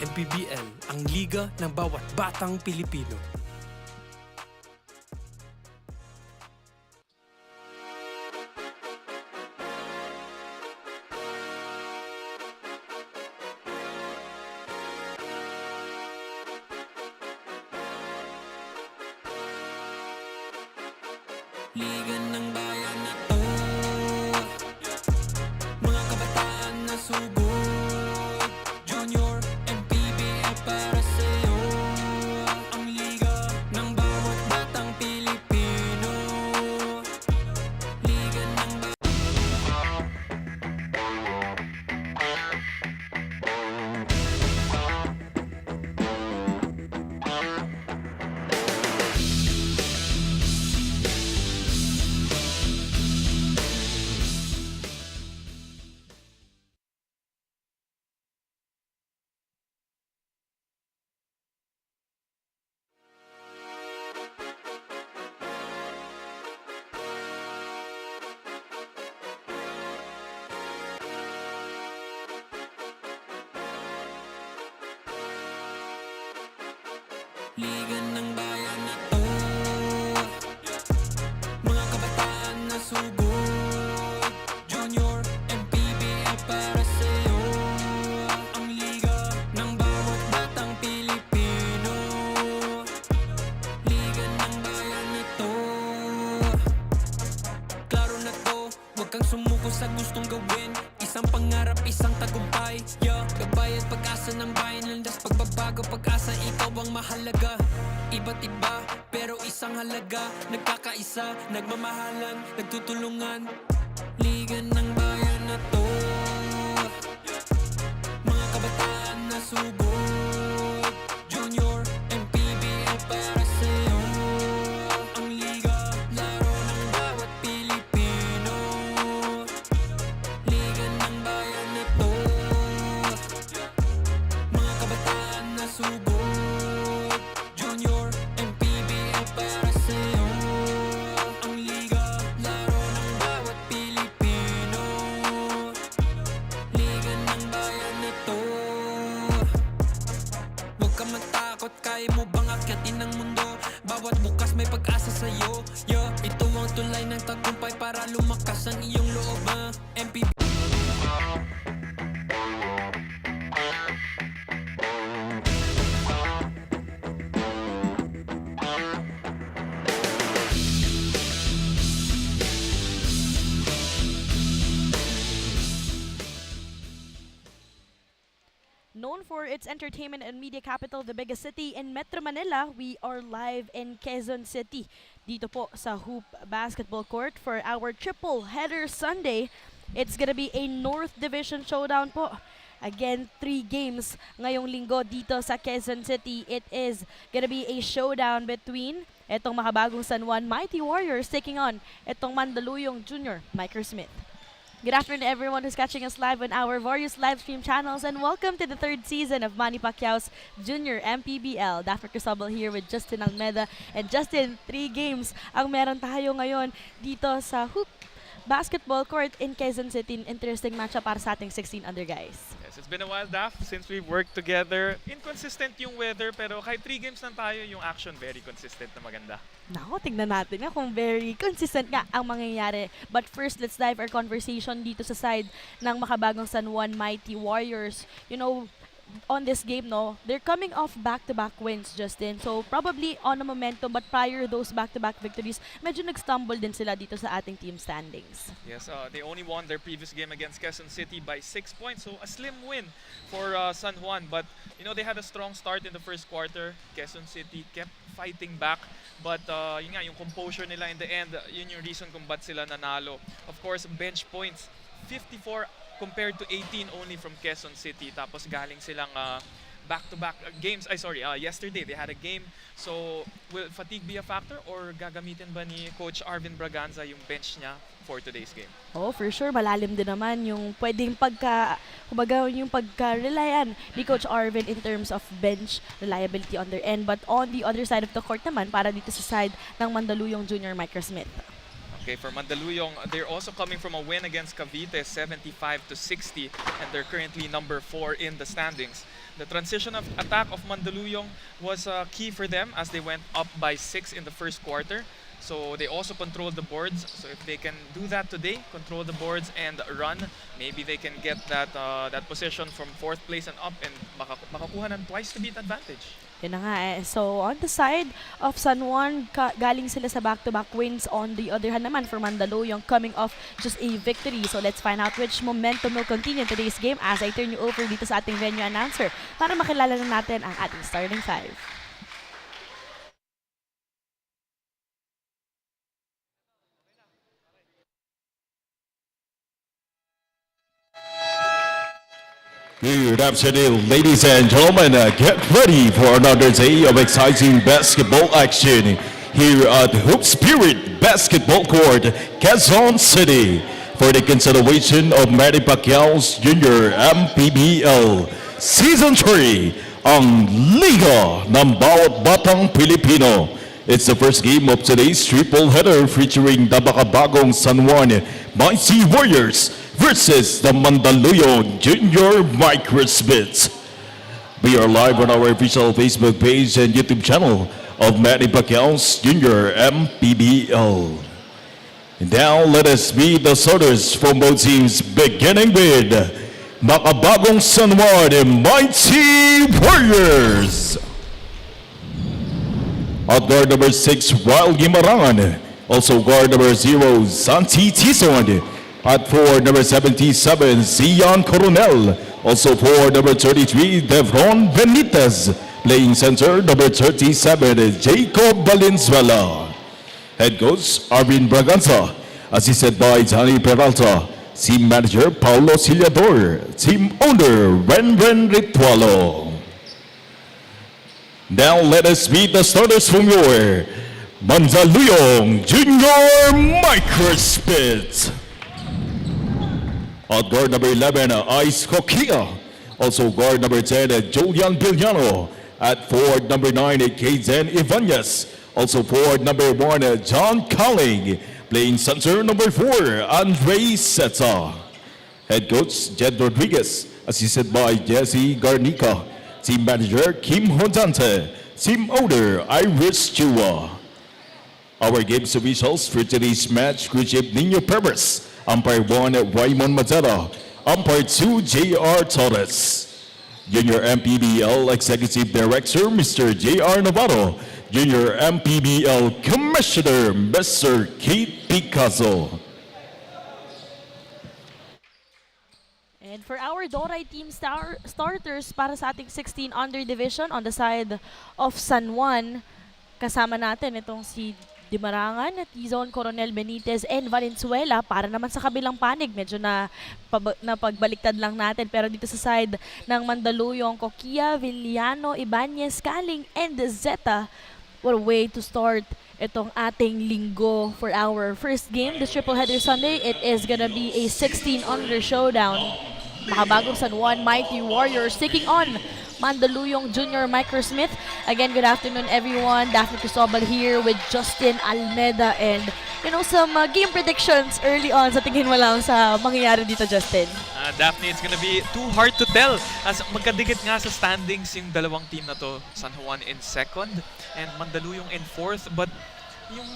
MPBL, ang liga ng bawat batang Pilipino. Liga ng bayan na to, mga kabataan na sugod, Junior MPBL para sa'yo. Ang liga ng bawat batang Pilipino. Liga ng Liga ng bayan na to, mga kabataan na sugod, Junior MPBL para sa'yo. Ang liga ng bawat batang Pilipino. Liga ng bayan na to, klaro na to, huwag kang sumuko sa gustong gawin. Isang pangarap, isang tagumpay, yeah. Gabay at pag-asa ng bayan, landas pagbabago, pag-asa, ikaw ang mahalaga. Iba't iba, pero isang halaga, nagkakaisa, nagmamahalan, nagtutulungan. Liga ng bayan na to, mga kabataan na sugod, Junior MPBL para sa'yo. Ang liga, laro ng bawat Pilipino. Liga ng bayan na to, mga kabataan na sugod, Junior MPBL para sa'yo. Ang liga, laro ng bawat Pilipino. Liga ng bayan na to, huwag ka matakot, kaya mo bang akyatin ang mundo? Bawat bukas may pag-asa sa'yo, yeah. Ito ang tulay ng tagumpay para lumakas ang iyong loob, MPBL. Known for its entertainment and media capital, the biggest city in Metro Manila, we are live in Quezon City. Dito po sa Hoop Basketball Court for our triple header Sunday. It's gonna be a North Division showdown po. Again, 3 games ngayong linggo dito sa Quezon City. It is gonna be a showdown between etong Makabagong San Juan Mighty Warriors taking on etong Mandaluyong Junior Microsmith. Good afternoon to everyone who's catching us live on our various live stream channels, and welcome to the 3rd season of Manny Pacquiao's Junior MPBL. Daphne Crisobal here with Justin Almeda. And Justin, 3 games ang meron tayo ngayon dito sa Hoop Basketball Court in Quezon City. Interesting matchup para sa ating 16 under guys. Yes, it's been a while, Daph, since we've worked together. Inconsistent yung weather, pero kahit 3 games lang tayo, yung action very consistent na maganda. Nako, tignan natin nga kung very consistent nga ang mangyayari. But first, let's dive our conversation dito sa side ng Makabagong San Juan Mighty Warriors. You know, on this game, no, they're coming off back-to-back wins, Justin. So, probably on a momentum, but prior those back-to-back victories, medyo nag-stumble din sila dito sa ating team standings. Yes, they only won their previous game against Quezon City by 6 points, so a slim win for San Juan. But, you know, they had a strong start in the first quarter. Quezon City kept fighting back, but yun nga, yung composure nila in the end, yun yung reason kung ba't sila nanalo. Of course, bench points, 54 compared to 18 only from Quezon City. Tapos galing silang back-to-back games. Yesterday they had a game. So, will fatigue be a factor or gagamitin ba ni Coach Arvin Braganza yung bench niya for today's game? Oh, for sure. Malalim din naman yung pwedeng yung pagka-relyan ni Coach Arvin in terms of bench reliability on their end. But on the other side of the court naman, para dito sa side ng Mandaluyong Junior Microsmith. Okay, for Mandaluyong, they're also coming from a win against Cavite, 75-60, and they're currently number 4 in the standings. The transition of attack of Mandaluyong was key for them as they went up by 6 in the first quarter. So they also controlled the boards. So if they can do that today, control the boards and run, maybe they can get that position from 4th place and up and makakuha ng twice to beat advantage. Yun na nga eh. So, on the side of San Juan, galing sila sa back-to-back wins. On the other hand naman, for Mandaluyong, coming off just a victory. So, let's find out which momentum will continue in today's game as I turn you over dito sa ating venue announcer para makilala na natin ang ating starting five. Good afternoon, ladies and gentlemen. Get ready for another day of exciting basketball action here at Hoop Spirit Basketball Court, Quezon City, for the consideration of Manny Pacquiao's Junior MPBL Season 3, ang Liga ng Bawat Batang Pilipino. It's the first game of today's triple header featuring the Makabagong San Juan Mighty Warriors versus the Mandaluyong Junior Microsmith. We are live on our official Facebook page and YouTube channel of Manny Pacquiao's Junior MPBL. Now let us meet the starters from both teams, beginning with Makabagong San Juan Mighty Warriors. At guard number 6, Raul Guimaran. Also guard number 0, Santi Tison. At 4, number 77, Zion Coronel. Also 4, number 33, Devron Benitez. Playing center, number 37, Jacob Valenzuela. Head coach, Arvin Braganza. Assisted by Johnny Peralta. Team manager, Paulo Siliador. Team owner, Renren Ritualo. Now let us meet the starters from your Mandaluyong Junior Microsmith. At guard number 11, Ice Coquilla. Also guard number 10, Julian Villano. At forward number 9, Kayden Ibanez. Also forward number 1, John Calling. Playing center number 4, Andre Seta. Head coach, Jed Rodriguez. Assisted by Jesse Garnica. Team manager, Kim Hondante. Team owner, Iris Chua. Our games officials for today's match, crew chief Nino Perez. Umpire 1, Raymond Madera. Umpire 2, J.R. Torres. Junior MPBL Executive Director, Mr. J.R. Navarro. Junior MPBL Commissioner, Mr. Kate Picasso. And for our Doray team starters para sa ating 16 under division on the side of San Juan, kasama natin itong si Dimarangan, Tizon, Coronel Benitez, and Valenzuela. Para naman sa kabilang panig, medyo na pagbaliktad lang natin. Pero dito sa side ng Mandaluyong, Coquilla, Villano, Ibanez, Kaling, and Zeta. What a way to start itong ating linggo for our first game, this triple header Sunday. It is gonna be a 16 under showdown. Makabagong San Juan Mighty Warriors taking on Mandaluyong Junior Microsmith. Again, good afternoon everyone. Daphne Cristobal here with Justin Almeda and some game predictions early on. Sa tingin mo lang sa mangyayari dito, Justin? Daphne, it's gonna be too hard to tell as magkadikit nga sa standings yung dalawang team na to. San Juan in 2nd and Mandaluyong in 4th, but yung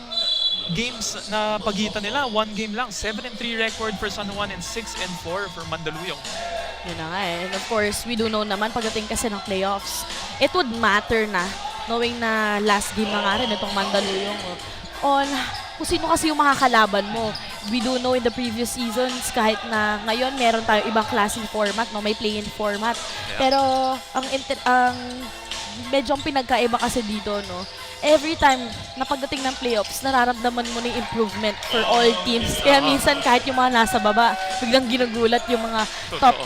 games na pagitan nila, 1 game lang. 7-3 record for San Juan and 6-4 for Mandaluyong. Yun na nga eh. And of course, we do know naman pagdating kasi ng playoffs, it would matter na knowing na last game na nga rin itong Mandaluyong on kung sino kasi yung makakalaban mo. We do know in the previous seasons, kahit na ngayon meron tayo ibang klaseng format, no? May play-in format. Yeah. Pero ang medyo ang pinagkaiba kasi dito, no? Every time na pagdating ng playoffs, nararamdaman mo na yung improvement for all teams. Kaya minsan kahit yung mga nasa baba, biglang ginugulat yung mga top,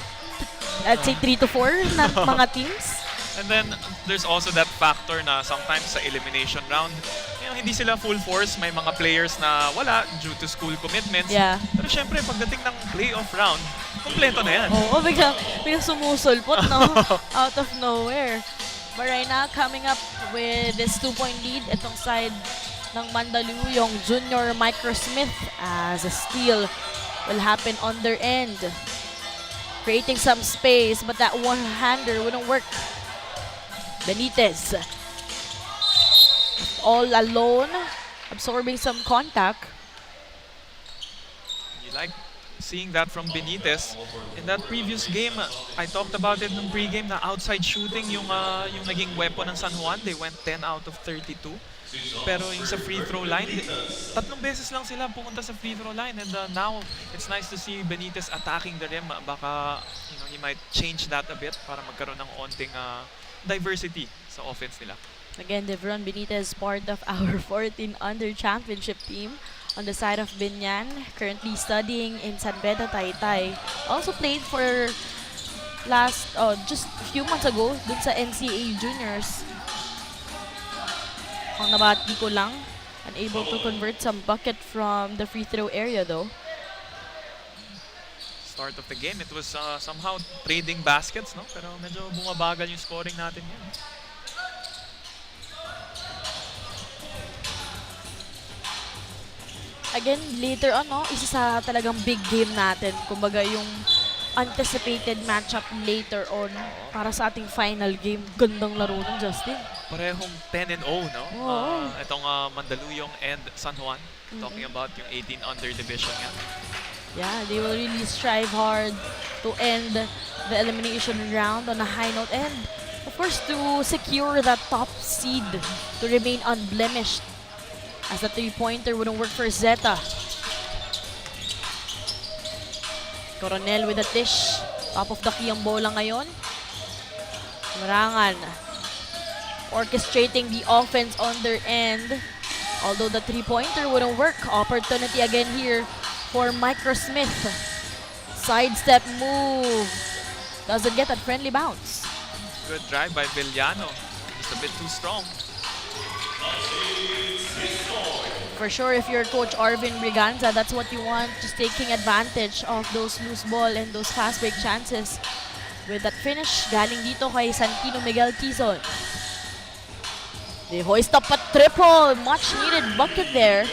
let's say 3 to 4 na mga teams. And then, there's also that factor na sometimes sa elimination round, hindi sila full force. May mga players na wala due to school commitments. Yeah. Pero syempre, pagdating ng playoff round, kompleto na yan. Oo, biglang sumusulpot, no? Out of nowhere. But right now, coming up with this 2-point lead, itong side ng Mandaluyong Junior Microsmith as a steal will happen on their end. creating some space, but that one-hander wouldn't work. Benitez, all alone, absorbing some contact. You like seeing that from Benitez. In that previous game, I talked about it nung pregame na outside shooting yung naging weapon ng San Juan. They went 10 out of 32. Pero yung sa free throw line, tatlong beses lang sila pumunta sa free throw line. And now, it's nice to see Benitez attacking the rim. Baka, he might change that a bit para magkaroon ng onting diversity sa offense nila. Again, Devron Benitez, part of our 14 under championship team on the side of Binyan, currently studying in San Beda, Taytay. Also played for just a few months ago dun sa NCAA Juniors. Ang nabati ko lang, unable to convert some bucket from the free throw area though. Start of the game, it was somehow trading baskets, no? Pero medyo bumabagal yung scoring natin yan. Again, later on, no, isa sa talagang big game natin. Kumbaga yung anticipated matchup later on para sa ating final game. Gandang laro ng Justin. Parehong 10-0, no? Oo. Itong Mandaluyong and San Juan. Talking about yung 18 under division yan. Yeah, they will really strive hard to end the elimination round on a high note and, of course, to secure that top seed to remain unblemished. As the three-pointer wouldn't work for Zeta. Coronel with a dish. Top of the key ang bola ngayon. Marangan. Orchestrating the offense on their end. Although the three-pointer wouldn't work. Opportunity again here for Microsmith. Sidestep move. Doesn't get that friendly bounce. Good drive by Villano. Just a bit too strong. For sure, if you're Coach Arvin Briganza, that's what you want. Just taking advantage of those loose ball and those fast break chances. With that finish, galing dito kay Santino Miguel Quezon. They hoist up a triple. Much needed bucket there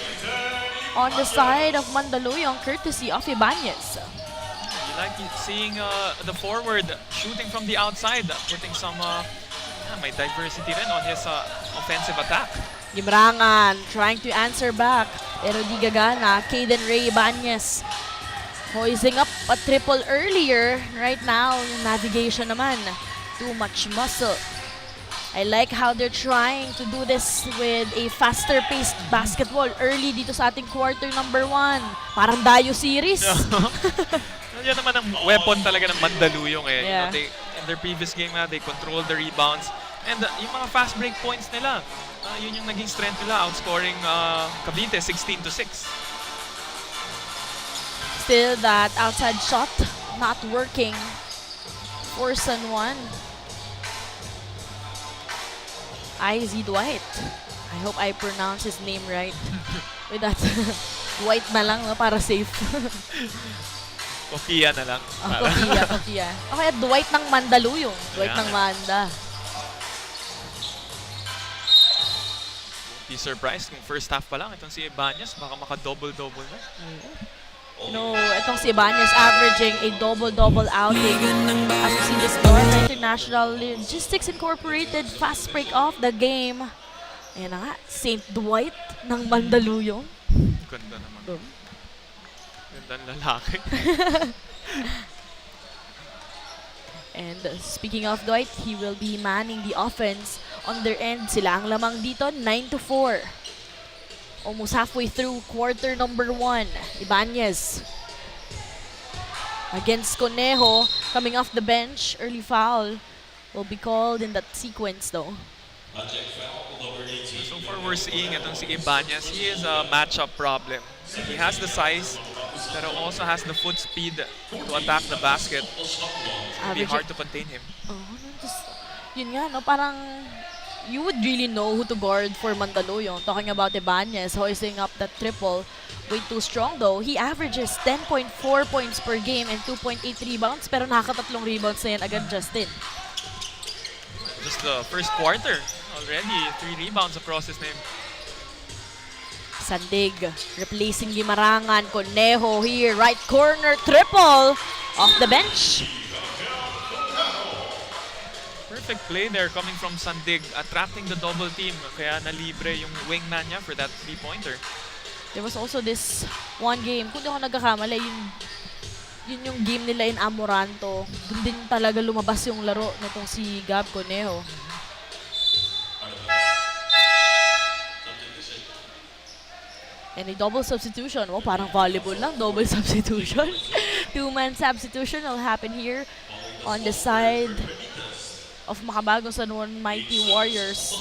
on the side of Mandaluyong, courtesy of Ibanez. You like seeing the forward shooting from the outside, putting some may diversity rin on his offensive attack. Gimrangan trying to answer back, pero di gagana. Caden Ray Ibanez hoisting up a triple earlier. Right now, yung navigation naman, too much muscle. I like how they're trying to do this with a faster-paced basketball early dito sa ating quarter number 1. Parang Dayo series. Yan naman ang weapon talaga ng Mandaluyong eh. Yeah. In their previous game they controlled the rebounds. And yung mga fast break points nila, yun yung naging strength nila, outscoring Cavite 16-6. Still that outside shot not working for San Juan. IZ Dwight. I hope I pronounce his name right. With that Dwight na lang, no, para safe. Kokia na lang. Kokia. Okay, Dwight ng Mandaluyong. Dwight ng Manda. Be surprised kung first half pa lang itong si Ibanez baka maka-double-double na. You know, itong si Ibanez averaging a double-double outing. As you see the score, International Logistics Incorporated fast break off the game. Ayan na nga, St. Dwight ng Mandaluyong. Ganda naman. Gandang lalaki. And speaking of Dwight, he will be manning the offense on their end. Sila ang lamang dito, 9-4. Almost halfway through quarter number 1. Ibanez against Conejo, coming off the bench. Early foul will be called in that sequence though. So far we're seeing itong si Ibanez, he is a matchup problem. He has the size, pero also has the foot speed to attack the basket. It'll be hard to contain him. Yun nga, no? Parang you would really know who to guard for Mandaluyong. Talking about Ibanez, hoisting up that triple. Way too strong though. He averages 10.4 points per game and 2.8 rebounds, pero nakakatatlong rebounds na yan agad, Justin. Just the first quarter, already 3 rebounds across his name. Sandig replacing Gimarangan. Conejo here, right corner triple off the bench. perfect play there coming from Sandig, attracting the double team. Kaya nalibre yung wingman niya for that 3-pointer. There was also this one game, kung di ako nagkakamali, yun yung game nila in Amoranto. Doon din talaga lumabas yung laro nitong si Gab Conejo. And a double substitution. Oh, parang volleyball lang, double substitution. Two-man substitution will happen here on the side of Makabagong San Juan Mighty Warriors.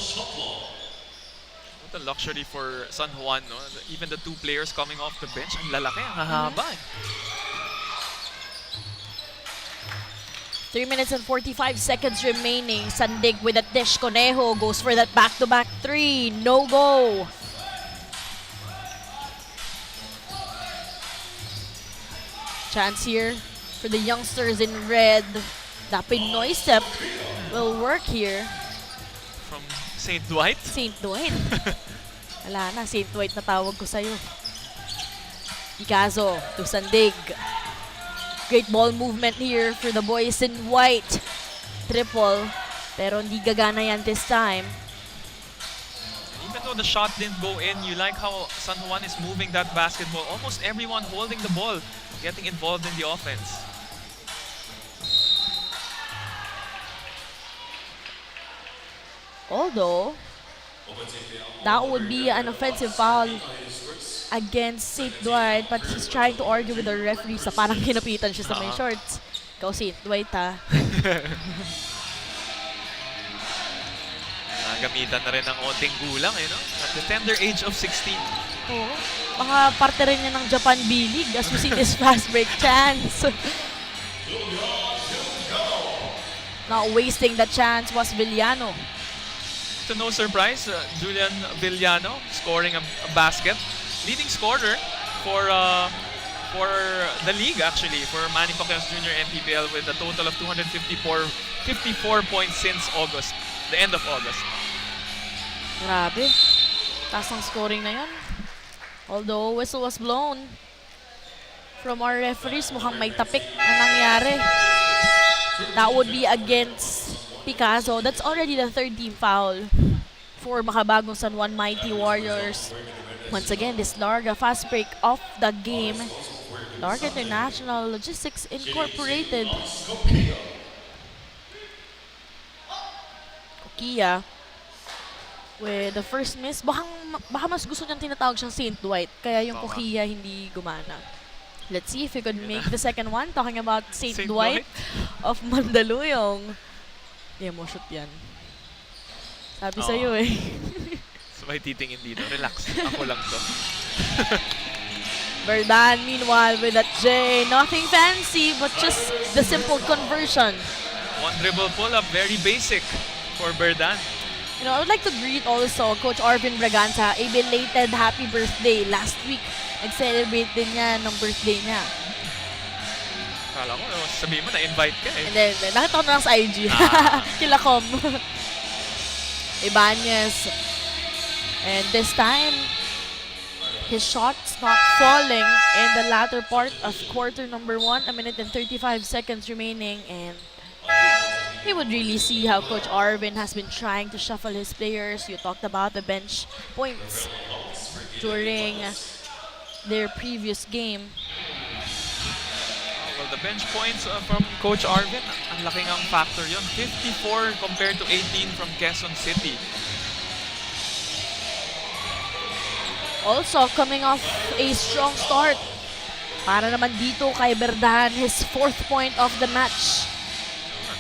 What a luxury for San Juan, no? Even the 2 players coming off the bench, ang lalaki, ang hahaba. 3 minutes and 45 seconds remaining. Sandig with a dish. Conejo goes for that back-to-back 3. No go. Chance here for the youngsters in red. The Pinoy step will work here. From St. Dwight. St. Dwight. Wala na, St. Dwight na tawag ko sa'yo. Picasso to Sandig. Great ball movement here for the boys in white. Triple, pero hindi gagana yan this time. Even though the shot didn't go in, you like how San Juan is moving that basketball. Almost everyone holding the ball, getting involved in the offense. Although, that would be an offensive foul against St. Dwight, but he's trying to argue with the referee sa parang kinapitan siya sa may shorts. Ikaw St. Dwight ha. Gamitan na rin ng onting gulang, no? At the tender age of 16. Oo. Baka parte rin niya ng Japan B-League as we see this fast break chance. Not wasting the chance was Villano. To no surprise, Julian Villano scoring a basket. Leading scorer for the league actually, for Manny Pacquiao's Junior MPBL with a total of 54 points since August, the end of August. Grabe. Taas ang scoring na yan. Although whistle was blown from our referees, mukhang may tapik na nangyari. That would be against Picasso. That's already the 3rd team foul for Makabagong San Juan Mighty Warriors. Once again, this Larga fast break off the game. Larga International Logistics Incorporated. Kukia with the first miss. Baka mas gusto niyang tinatawag siyang St. Dwight, kaya yung Kukia hindi gumana. Let's see if we could make the second one. Talking about St. Dwight of Mandaluyong. Hindi mo shoot yan. Sabi sa'yo eh. Sabay titingin dito. Relax. Ako lang to. Verdan, meanwhile, with that J. Nothing fancy, but just the simple conversion. One dribble pull-up. Very basic for Verdan. You know, I would like to greet also Coach Arvin Braganza, a belated happy birthday last week. Nag-celebrate din niya ng birthday niya. Kala ko, sabihin mo na-invite ka eh. And then, nakita ko na lang sa IG. Kilakom. Ibanez. And this time, his shot's not falling in the latter part of quarter number 1. 1 minute and 35 seconds remaining. And you would really see how Coach Arvin has been trying to shuffle his players. You talked about the bench points during their previous game. Well, the bench points from Coach Arvin, ang laking ang factor yon. 54 compared to 18 from Quezon City. Also, coming off a strong start. Para naman dito kay Verdan, his 4th point of the match.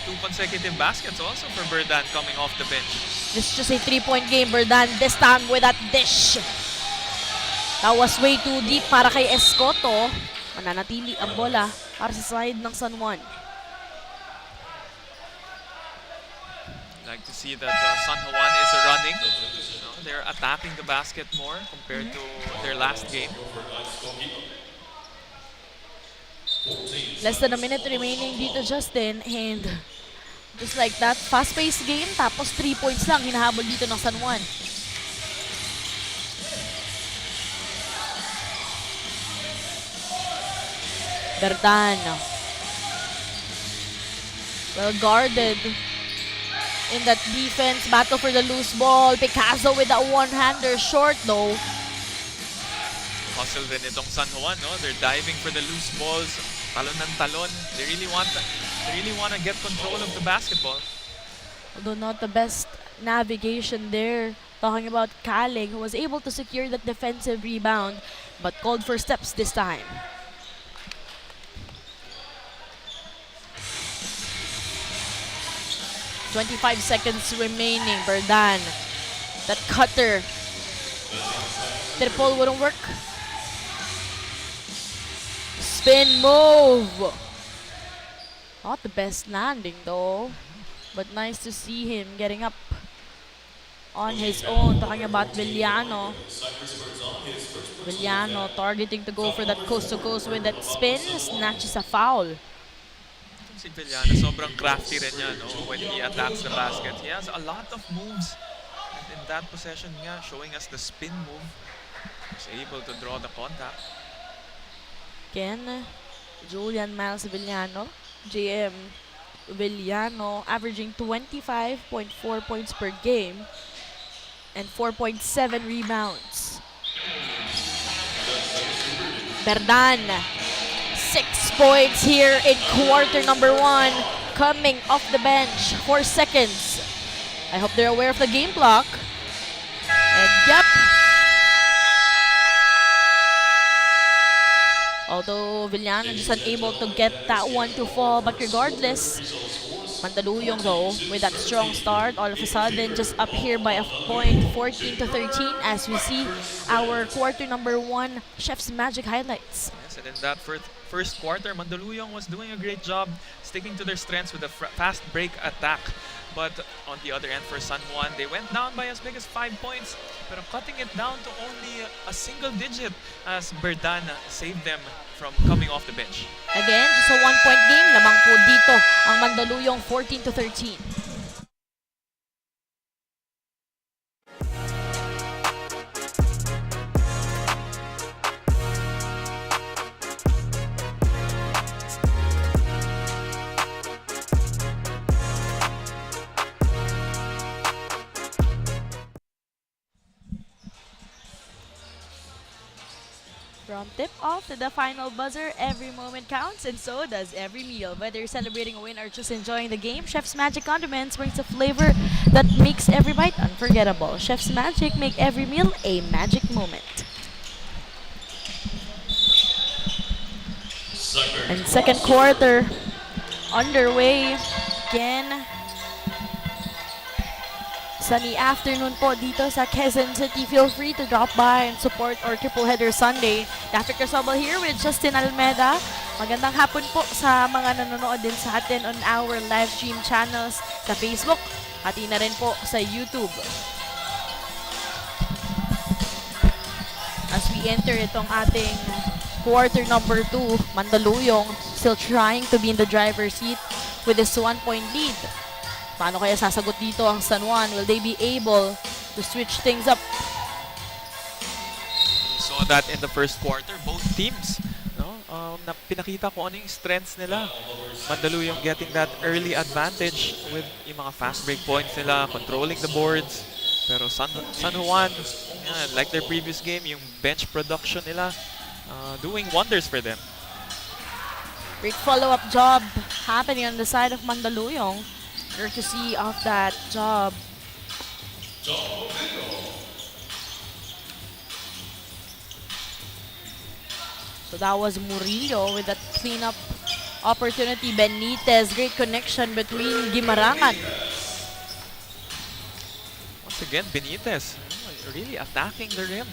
2 consecutive baskets also for Verdan coming off the bench. This is just a 3-point game. Verdan this time with that dish. That was way too deep para kay Escoto. Mananatili ang bola para sa side ng San Juan. Like to see that San Juan is running. They're attacking the basket more compared to their last game. Less than a minute remaining dito, Justin. And just like that, fast-paced game. Tapos 3 points lang hinahabol dito ng San Juan. Verdan. Well guarded in that defense. Battle for the loose ball. Picasso with that one-hander short though. Hustle rin itong San Juan, no? They're diving for the loose balls. Talon ng talon. They really want to get control of the basketball. Although not the best navigation there. Talking about Kaling, who was able to secure that defensive rebound, but called for steps this time. "25 seconds remaining. Berdan. That cutter. Triple wouldn't work. Spin move. Not the best landing though, but nice to see him getting up on his own. Talking about Villano. Villano targeting to go for that coast-to-coast with that spin. Snatches a foul. Si Villano, sobrang crafty rin niya, no? When he attacks the basket. He has a lot of moves. And in that possession niya, showing us the spin move. He's able to draw the contact. Again, Julian Miles Villano. JM Villano averaging 25.4 points per game and 4.7 rebounds. Berdan, 6 points here in quarter number 1, coming off the bench, 4 seconds. I hope they're aware of the game clock. And yep. Although Villano just unable to get that one to fall, but regardless, Mandaluyong though, with that strong start, all of a sudden just up here by a point, 14-13, as we see our quarter number 1 Chef's Magic highlights. Yes, and in that first quarter, Mandaluyong was doing a great job sticking to their strengths with a fast break attack. But on the other end for San Juan, they went down by as big as 5 points, but cutting it down to only a single digit as Berdan saved them from coming off the bench. Again, just a 1-point game. Lamang po dito ang Mandaluyong 14-13. From tip-off to the final buzzer, every moment counts, and so does every meal. Whether you're celebrating a win or just enjoying the game, Chef's Magic Condiments brings a flavor that makes every bite unforgettable. Chef's Magic, make every meal a magic moment. And second quarter underway again. Sunny afternoon po dito sa Quezon City. Feel free to drop by and support our Triple Header Sunday. Daphne Crisobal here with Justin Almeda. Magandang hapon po sa mga nanonood din sa atin on our live stream channels sa Facebook. Pati na rin po sa YouTube. As we enter itong ating quarter number 2, Mandaluyong still trying to be in the driver's seat with this 1-point lead. Paano kaya sasagot dito ang San Juan? Will they be able to switch things up? We saw that in the first quarter, both teams, no? Pinakita ko ano yung strengths nila. Mandaluyong getting that early advantage with yung mga fast break points nila, controlling the boards. Pero San Juan, yeah, like their previous game, yung bench production nila, doing wonders for them. Great follow-up job happening on the side of Mandaluyong. Courtesy of that job. So that was Murillo with that cleanup opportunity. Benitez, great connection between Gimarangan. Once again, Benitez really attacking the rim.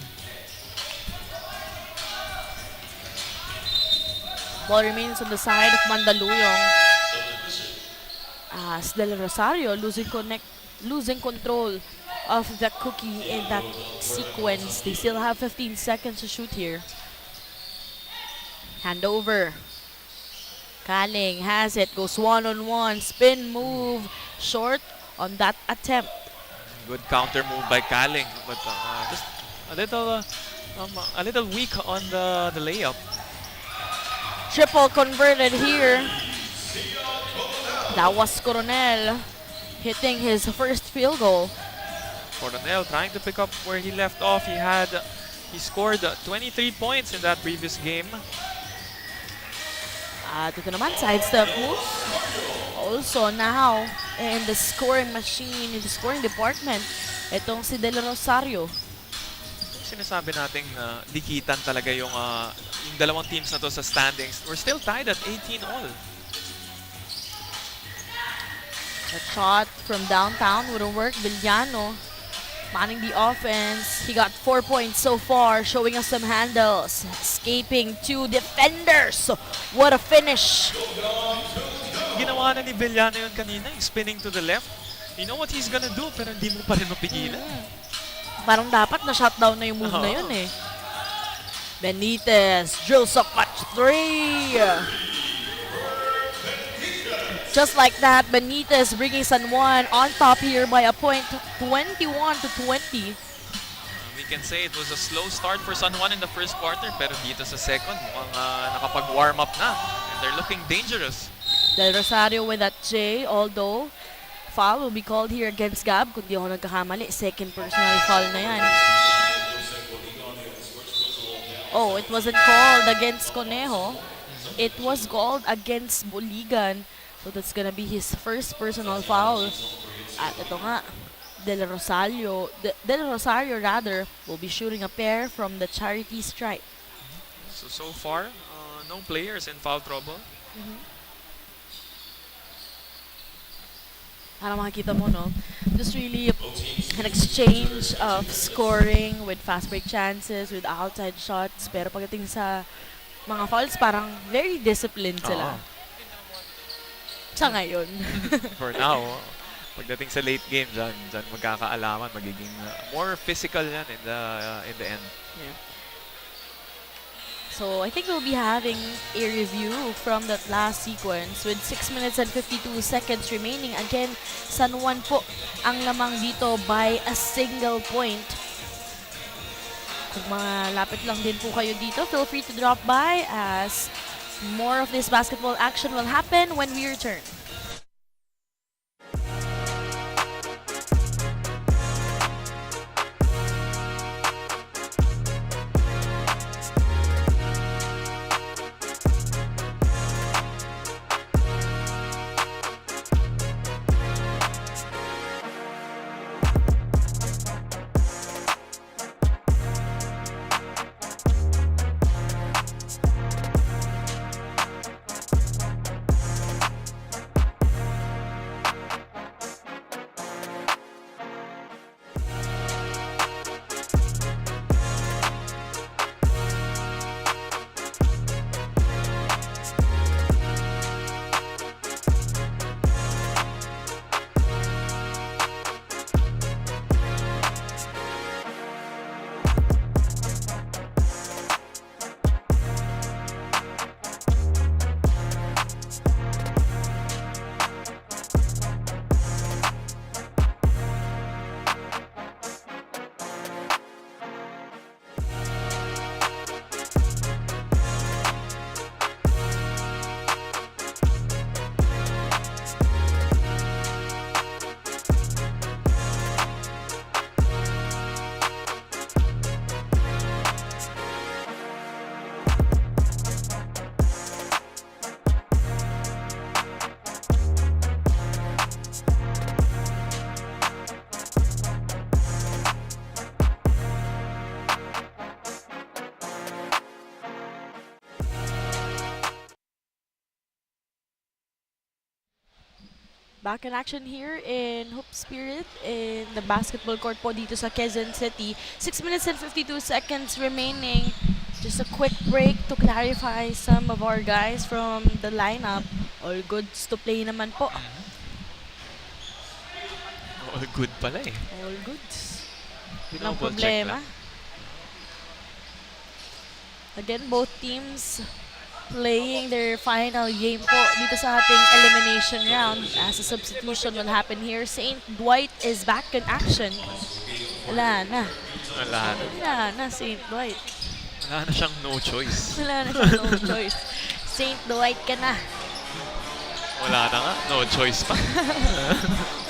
Ball remains on the side of Mandaluyong. As Del Rosario losing control of the cookie in that sequence. They still have 15 seconds to shoot here. Handover. Kaling has it, goes one-on-one, spin move, short on that attempt. Good counter move by Kaling, but just a little weak on the layup. Triple converted here. That was Coronel. hitting his first field goal. Coronel trying to pick up where he left off. He scored 23 points in that previous game. At ito naman, sidestep move. Also now, in the scoring machine, in the scoring department, itong si Del Rosario. Sinasabi nating dikitan talaga yung dalawang teams na to sa standings. We're still tied at 18 all. A shot from downtown wouldn't work. Villano manning the offense. He got 4 points so far, showing us some handles. Escaping two defenders. What a finish. Ginawa na ni Villano yun kanina, yung spinning to the left. You know what he's gonna do, pero hindi mo pa rin mapigilan. Parang dapat na shutdown na yung move na yun eh. Benitez drills a clutch 3. Just like that, Benitez bringing San Juan on top here by a point, 21-20. We can say it was a slow start for San Juan in the first quarter, pero dito sa second, mukhang nakapag-warm up na. And they're looking dangerous. Del Rosario with that J, although foul will be called here against Gab. Kung di ako nagkakamali, second personal foul na yan. Oh, it wasn't called against Conejo. It was called against Boligan. So that's gonna be his first personal foul. At ito nga, Del Rosario will be shooting a pair from the charity stripe. So far, no players in foul trouble. Para makikita mo, no? Just really an exchange of scoring with fast break chances, with outside shots. Pero pagdating sa mga fouls, parang very disciplined sila. Sa ngayon. For now, pagdating sa late game, dyan magkakaalaman, magiging more physical yan in the end. Yeah. So I think we'll be having a review from that last sequence with 6 minutes and 52 seconds remaining. Again, San Juan po ang lamang dito by a single point. Kung malapit lang din po kayo dito, feel free to drop by as more of this basketball action will happen when we return. Back in action here in Hoop Spirit in the basketball court po dito sa Quezon City. 6 minutes and 52 seconds remaining. Just a quick break to clarify some of our guys from the lineup. All goods to play naman po. All good pala eh. All goods. Double Walang check problema. lang. Again, both teams playing their final game po dito sa ating elimination round. As a substitution will happen here, St. Dwight is back in action. Wala na. Wala na, St. Dwight. Wala na siyang no choice. Wala na siyang no choice. St. Dwight ka na. Wala na nga, no choice pa.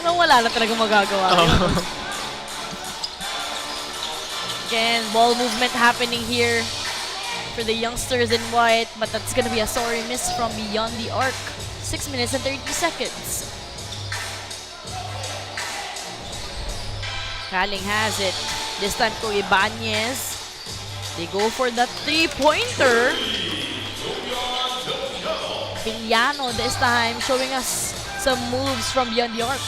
Parang wala na talaga magagawa. Again, ball movement happening here for the youngsters in white, but that's gonna be a sorry miss from beyond the arc. 6 minutes and 30 seconds. Kaling has it. This time to Ibanez. They go for that three-pointer. Villano this time showing us some moves from beyond the arc.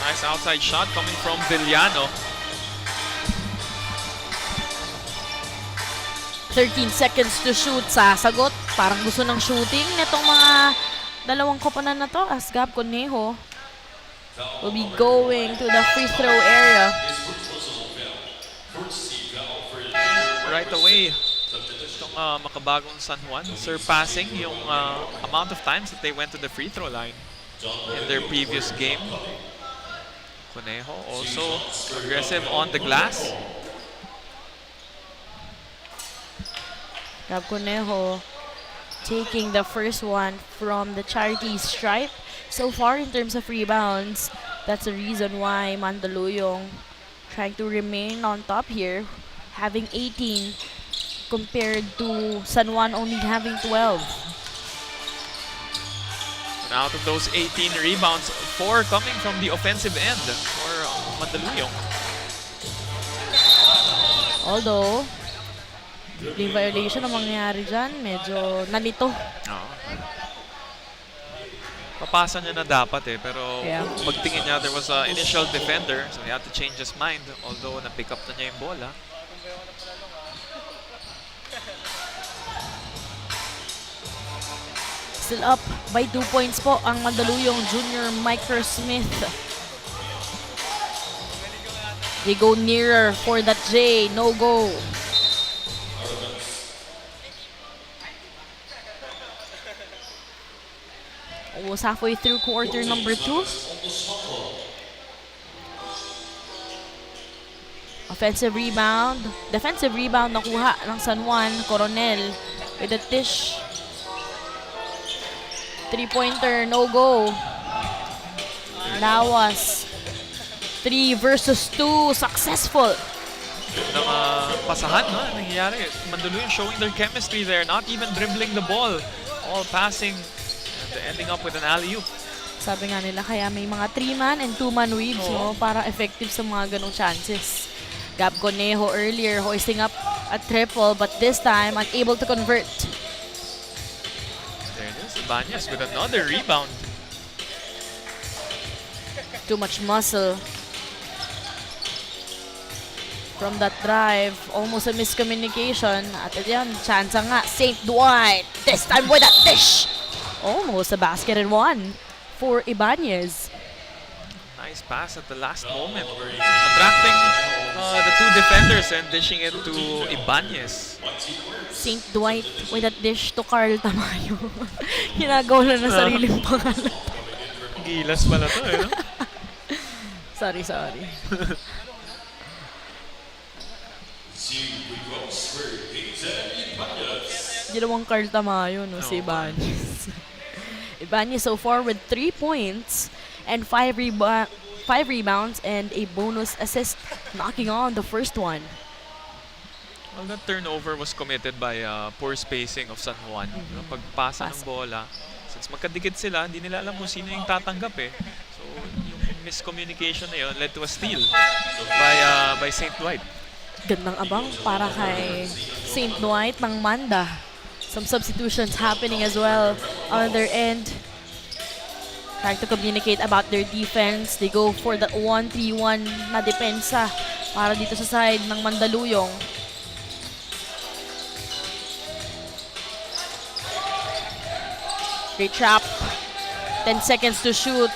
Nice outside shot coming from Villano. 13 seconds to shoot. Sasagot. Parang gusto ng shooting nitong mga dalawang koponan na to as Gab Conejo will be going to the free throw area. Right away, itong Makabagong San Juan surpassing yung amount of times that they went to the free throw line in their previous game. Conejo also aggressive on the glass. Gab Conejo taking the first one from the charity stripe. So far in terms of rebounds, that's the reason why Mandaluyong trying to remain on top here, having 18 compared to San Juan only having 12. And out of those 18 rebounds, 4 coming from the offensive end for Mandaluyong. Although, discipline violation ang mangyayari dyan, medyo nalito. Papasa niya na dapat pero Yeah. pagtingin niya, there was an initial defender, so he had to change his mind, although na-pick up na niya yung bola. Still up by 2 points po ang Mandaluyong Junior Microsmith. They go nearer for that J, no go. Almost halfway through quarter number 2. Offensive rebound. Defensive rebound nakuha ng San Juan. Coronel with a dish. Three-pointer, no go. Lawas. 3 versus 2. Successful. Ng pasahan, no? Nangyayari. Mandaluyong showing their chemistry there, not even dribbling the ball. All passing and ending up with an alley-oop. Sabi nga nila, kaya may mga 3-man and 2-man weaves, no? Para effective sa mga ganong chances. Gab Conejo earlier hoisting up a triple, but this time unable to convert. There it is, Ibanez with another rebound. Too much muscle. From that drive, almost a miscommunication. At yan, chance nga, St. Dwight. This time with a dish. Almost a basket and one for Ibanez. Nice pass at the last moment. Attracting the 2 defenders and dishing it to Ibanez. St. Dwight with a dish to Carl Tamayo. Ginagawa na sariling pangalan. Gilas pala to, no? Sorry. Ginawang Carl Tamayo, no? Si Ibanez. Ibanez so far with 3 points and 5 rebounds and a bonus assist, knocking on the first one. Well, that turnover was committed by poor spacing of San Juan. No? Pagpasa ng bola, since magkadikit sila, hindi nila alam kung sino yung tatanggap So, yung miscommunication na yun led to a steal by St. Dwight. Gandang abang para kay St. Dwight ng Manda. Some substitutions happening as well on their end. Trying to communicate about their defense. They go for that 1-3-1 na depensa para dito sa side ng Mandaluyong. They trap. 10 seconds to shoot.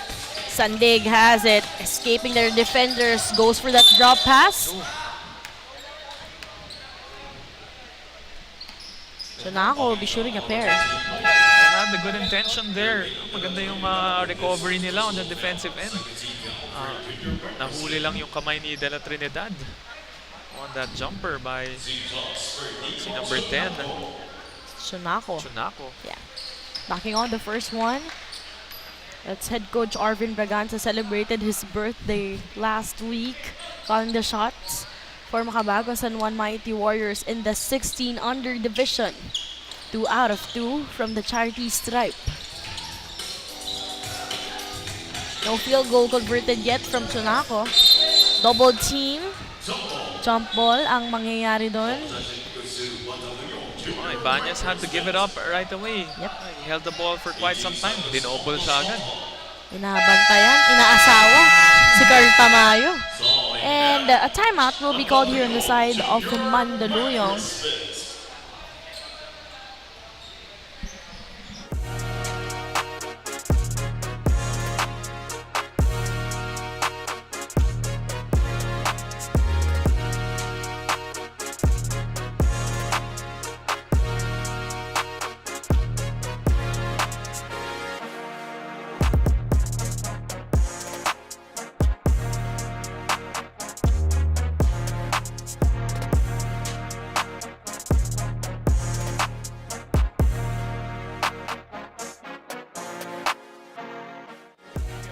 Sandig has it. Escaping their defenders. Goes for that drop pass. So Nako will be shooting a pair. They had the good intention there. Maganda yung recovery nila on the defensive end. Nahuli lang yung kamay ni De La Trinidad on that jumper by si number 10. Chunako. Chunako. Yeah. Backing on the first one. That's head coach Arvin Braganza celebrated his birthday last week, calling the shots for Makabagong San Juan Mighty Warriors in the 16 under division. 2 out of 2 from the charity stripe. No field goal converted yet from Chonako. Double team. Jump ball ang mangyayari doon. Oh, Ibanez had to give it up right away. Yep. He held the ball for quite some time. Dinobol siya agad. Inabantayan, inaasawa si Carl Tamayo. And a timeout will be called here on the side of Mandaluyong.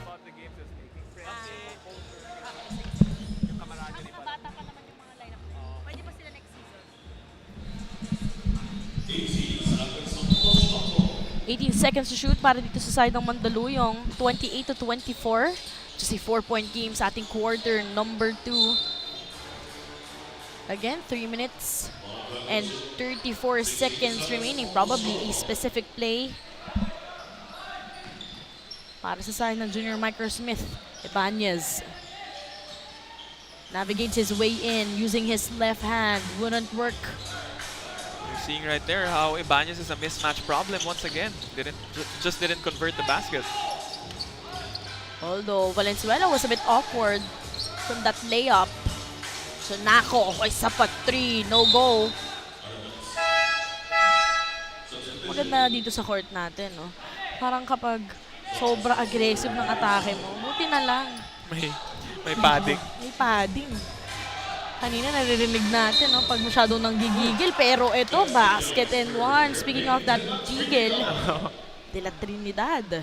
About the game, just making friends. Yung camaraderie pa. Bata pa naman yung mga lineup. Pwede pa sila next season. 18 seconds to shoot para dito sa side ng Mandaluyong. 28-24. Just a 4-point game sa ating quarter number 2. Again, 3 minutes and 34 seconds remaining. Probably a specific play para sa side ng junior Microsmith. Ibanez navigates his way in using his left hand. Wouldn't work. You're seeing right there how Ibanez is a mismatch problem once again. Just didn't convert the basket. Although Valenzuela was a bit awkward from that layup. So Nako, okay, sapat 3, no go. Maganda dito sa court natin, no? Parang kapag sobra aggressive ng atake mo, buti na lang. May padding. May padding. Kanina naririnig natin, no? Pag masyado nang gigigil. Pero ito, basket and one. Speaking of that gigil, De La Trinidad. I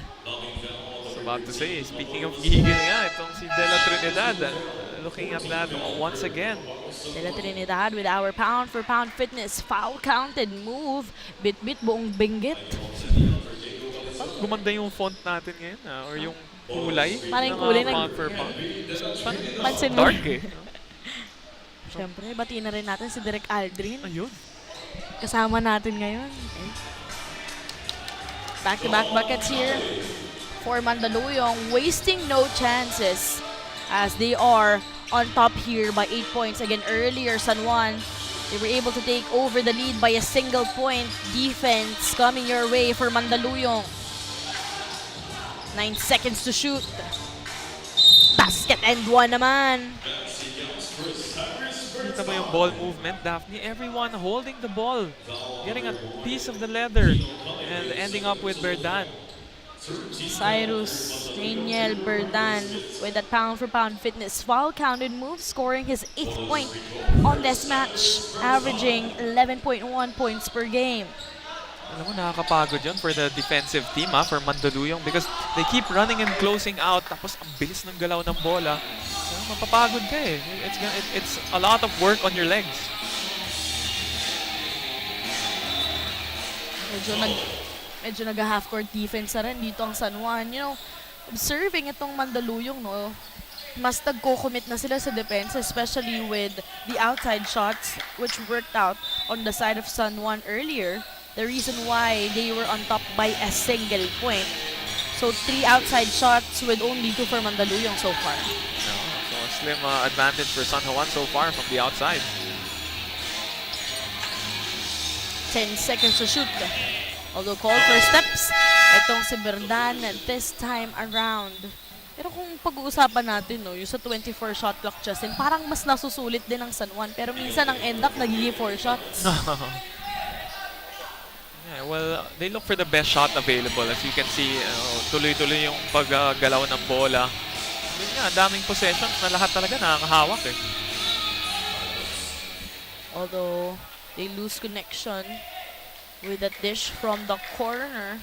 was about to say, speaking of gigil nga, itong si De La Trinidad. Looking at that once again. De La Trinidad with our pound-for-pound fitness foul counted move. Bit-bit buong binggit. Parang gumanda yung font natin ngayon, or yung kulay. Parang yung kulay na... pound for pound. Pansin mo. Dark eh. Siyempre, batiin na rin natin si Direk Aldrin. Ayun. Kasama natin ngayon. Back-to-back buckets here for Mandaluyong. Wasting no chances as they are on top here by 8 points. Again, earlier, San Juan, they were able to take over the lead by a single point. Defense coming your way for Mandaluyong. 9 seconds to shoot. Basket and one naman. Kita mo yung ball movement, Daphne? Everyone holding the ball. Getting a piece of the leather. And ending up with Berdan. Cyrus Daniel Berdan with that pound-for-pound fitness foul counted move, scoring his 8th point on this match, averaging 11.1 points per game. Alam mo, nakakapagod yun for the defensive team, for Mandaluyong, because they keep running and closing out, tapos ang bilis ng galaw ng bola. So, mapapagod ka eh. It's a lot of work on your legs. Medyo nag-half-court defense na rin dito ang San Juan. You know, observing itong Mandaluyong, no, mas nagko-commit na sila sa defense, especially with the outside shots, which worked out on the side of San Juan earlier. The reason why they were on top by a single point. So 3 outside shots with only 2 for Mandaluyong so far. So a slim advantage for San Juan so far from the outside. 10 seconds to shoot. Although call for steps, itong si Berdan this time around. Pero kung pag-uusapan natin, no, yung sa 24 shot clock, Justin, parang mas nasusulit din ang San Juan. Pero minsan ang end up nagiging 4 shots. Yeah, well, they look for the best shot available. As you can see, tuloy-tuloy yung paggalaw ng bola. Yun nga, daming possessions na lahat talaga nakakahawak eh. Although they lose connection with that dish from the corner.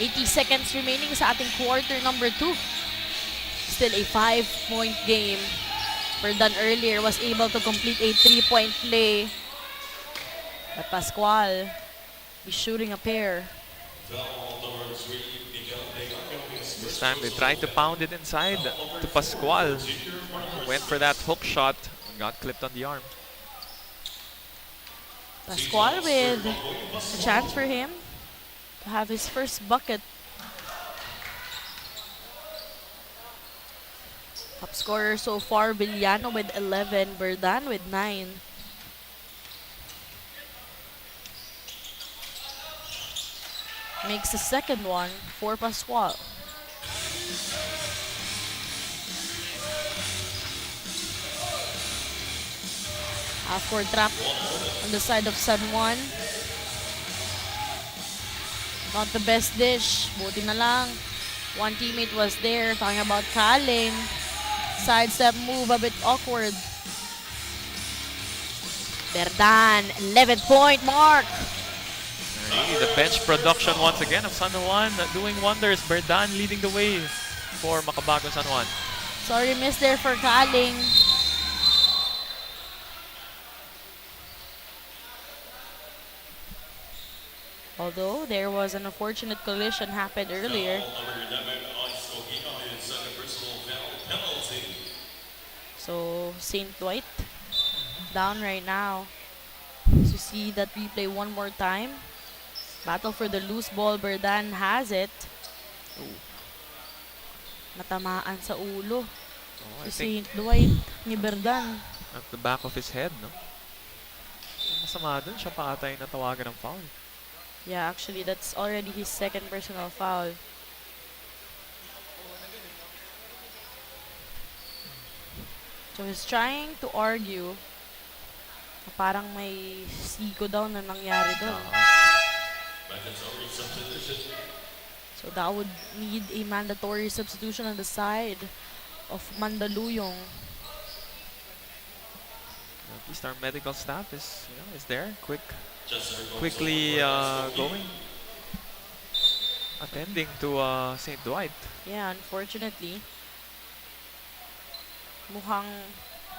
80 seconds remaining sa ating quarter number 2. Still a 5-point game. Berdan earlier was able to complete a 3-point play. But Pascual is shooting a pair. This time they tried to pound it inside to Pascual. Went for that hook shot and got clipped on the arm. Pascual with a chance for him to have his first bucket. Top scorer so far, Villano with 11, Berdan with 9. Makes the second one for Pascual. Half-court trap on the side of San Juan. Not the best dish. Buti na lang. One teammate was there. Talking about Kalin. Sidestep move, a bit awkward. Berdan, 11th point mark. Hey, the bench production once again of San Juan doing wonders. Berdan leading the way for Makabagong San Juan. Sorry, miss there for Kaling. Although there was an unfortunate collision happened earlier. So St. Dwight down right now. To see that replay one more time. Battle for the loose ball. Berdan has it. Natamaan sa ulo. I Si think St. Dwight ni Berdan. at the back of his head, no? Masama dun, siya pa ata yung natawagan ng foul. Yeah, actually that's already his second personal foul. So he's trying to argue na parang may sigo daw na nangyari doon. So that would need a mandatory substitution on the side of Mandaluyong. At least our medical staff is, is there, quickly going, attending to St. Dwight. Yeah, unfortunately. Mukhang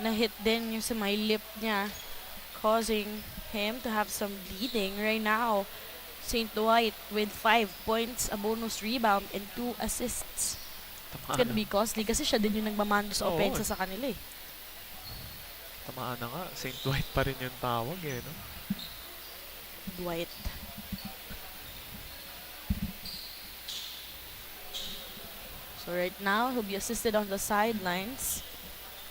na-hit din yung sa may lip niya, causing him to have some bleeding right now. St. Dwight with 5 points, a bonus rebound, and 2 assists. It's gonna be costly kasi siya din yung nagmamando sa opensa sa kanila eh. Tamaan na nga, St. Dwight pa rin yung tawag eh, no? Dwight. So right now, he'll be assisted on the sidelines.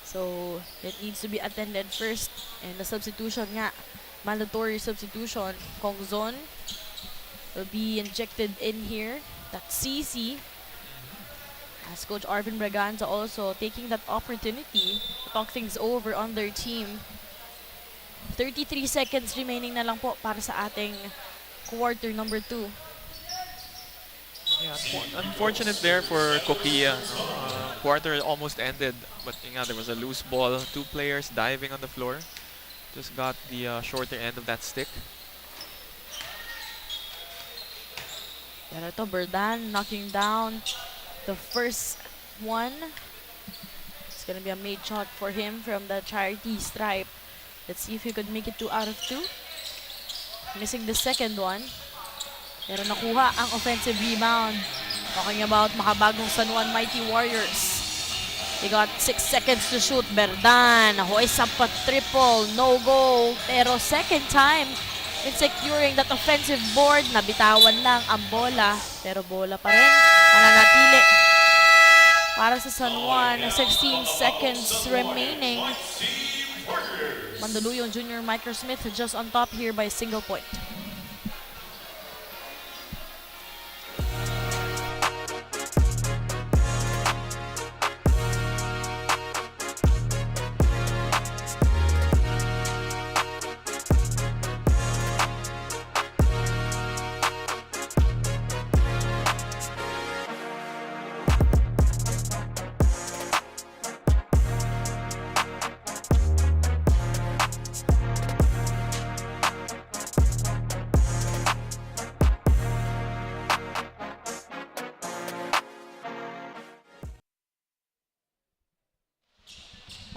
So it needs to be attended first. And the substitution nga, mandatory substitution. QUEZON will be injected in here. That's CC. As Coach Arvin Braganza also taking that opportunity to talk things over on their team. 33 seconds remaining na lang po para sa ating quarter number 2. Yeah, unfortunate there for Kokia. Quarter almost ended, but there was a loose ball. 2 players diving on the floor. Just got the shorter end of that stick. Pero ito, Berdan knocking down the first one. It's gonna be a made shot for him from the charity stripe. Let's see if he could make it 2 out of 2. Missing the second one. Pero nakuha ang offensive rebound. Talking about Makabagong San Juan Mighty Warriors. They got 6 seconds to shoot. Berdan, hoist up a triple. No go. Pero second time in securing that offensive board. Nabitawan lang ang bola. Pero bola pa rin. Mananatili para sa San Juan. 16 seconds remaining. Mandaluyong Junior Microsmith just on top here by a single point.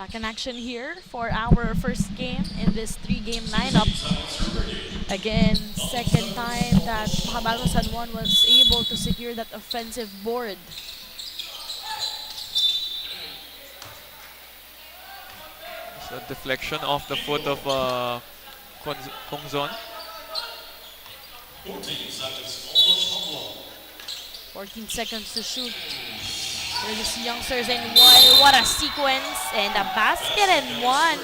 Back in action here for our first game in this 3-game lineup. Again, second time that Makabagong San Juan was able to secure that offensive board. It's a deflection off the foot of QUEZON. 14 seconds to shoot for these youngsters, and what a sequence, and a basket and one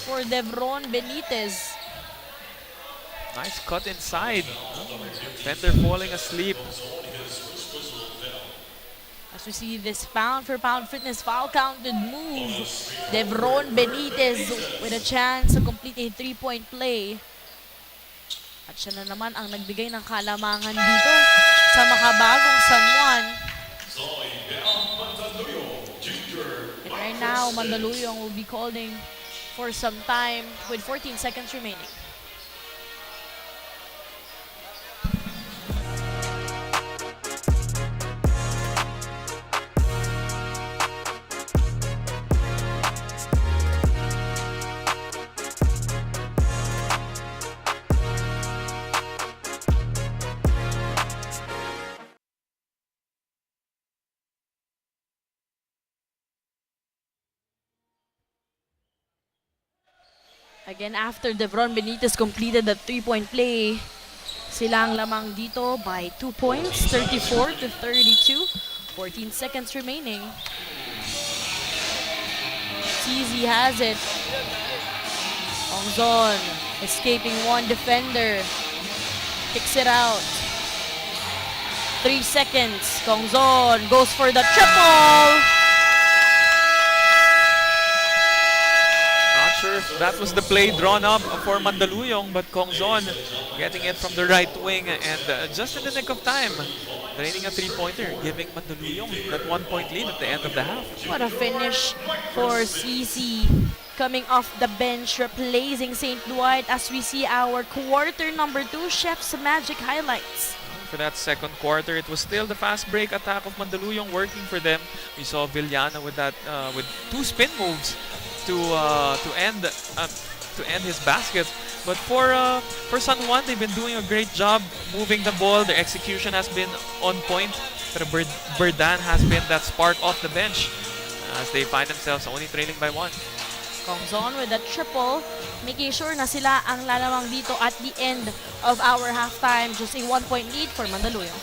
for Devron Benitez. Nice cut inside. Defender falling asleep. As we see this pound-for-pound fitness foul counted move, Devron Benitez with a chance to complete a 3-point play. At siya na naman ang nagbigay ng kalamangan dito sa Makabagong San Juan. And right now, Mandaluyong will be calling for some time with 14 seconds remaining. Again, after Devron Benitez completed the 3-point play, sila ang lamang dito by 2 points, 34-32. 14 seconds remaining. CZ has it. Ongzon escaping one defender. Kicks it out. 3 seconds. Ongzon goes for the triple. Sure if that was the play drawn up for Mandaluyong, but QUEZON getting it from the right wing and just in the nick of time, draining a 3-pointer, giving Mandaluyong that 1-point lead at the end of the half. What a finish for CC coming off the bench, replacing St. Dwight as we see our quarter number 2 Chef's Magic highlights. For that second quarter, it was still the fast break attack of Mandaluyong working for them. We saw Villana with that with 2 spin moves to end his basket. But for San Juan, they've been doing a great job moving the ball. Their execution has been on point. But Berdan has been that spark off the bench as they find themselves only trailing by 1. QUEZON with a triple, making sure na sila ang lalamang dito at the end of our halftime. Just a 1-point lead for Mandaluyong.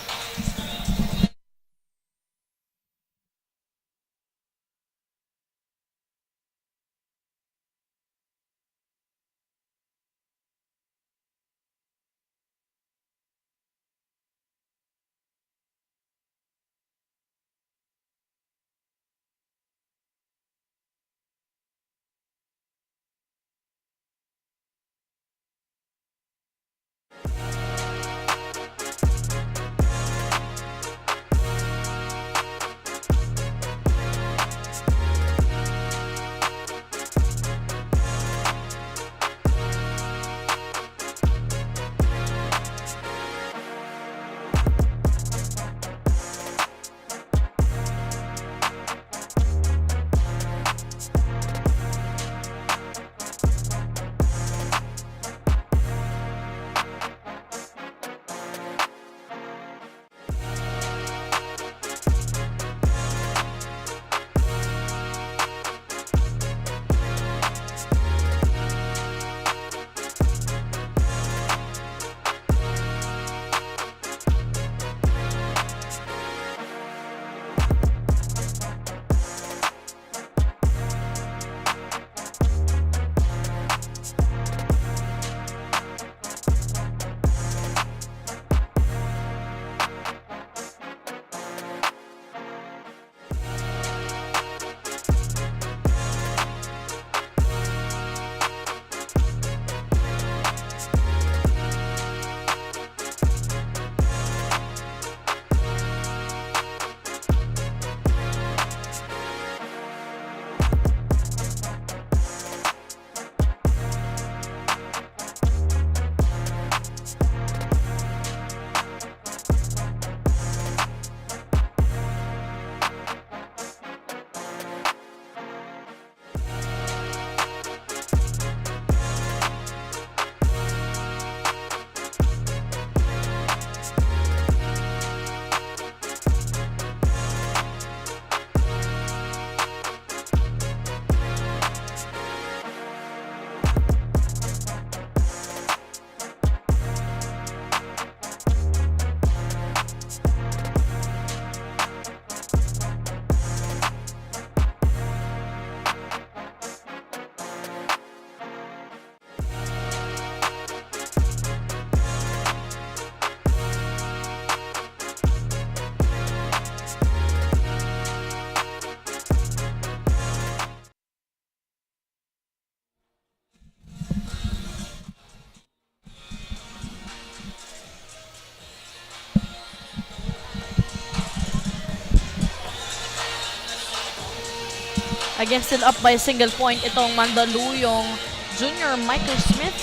Again, still up by a single point itong Mandaluyong Junior Microsmith.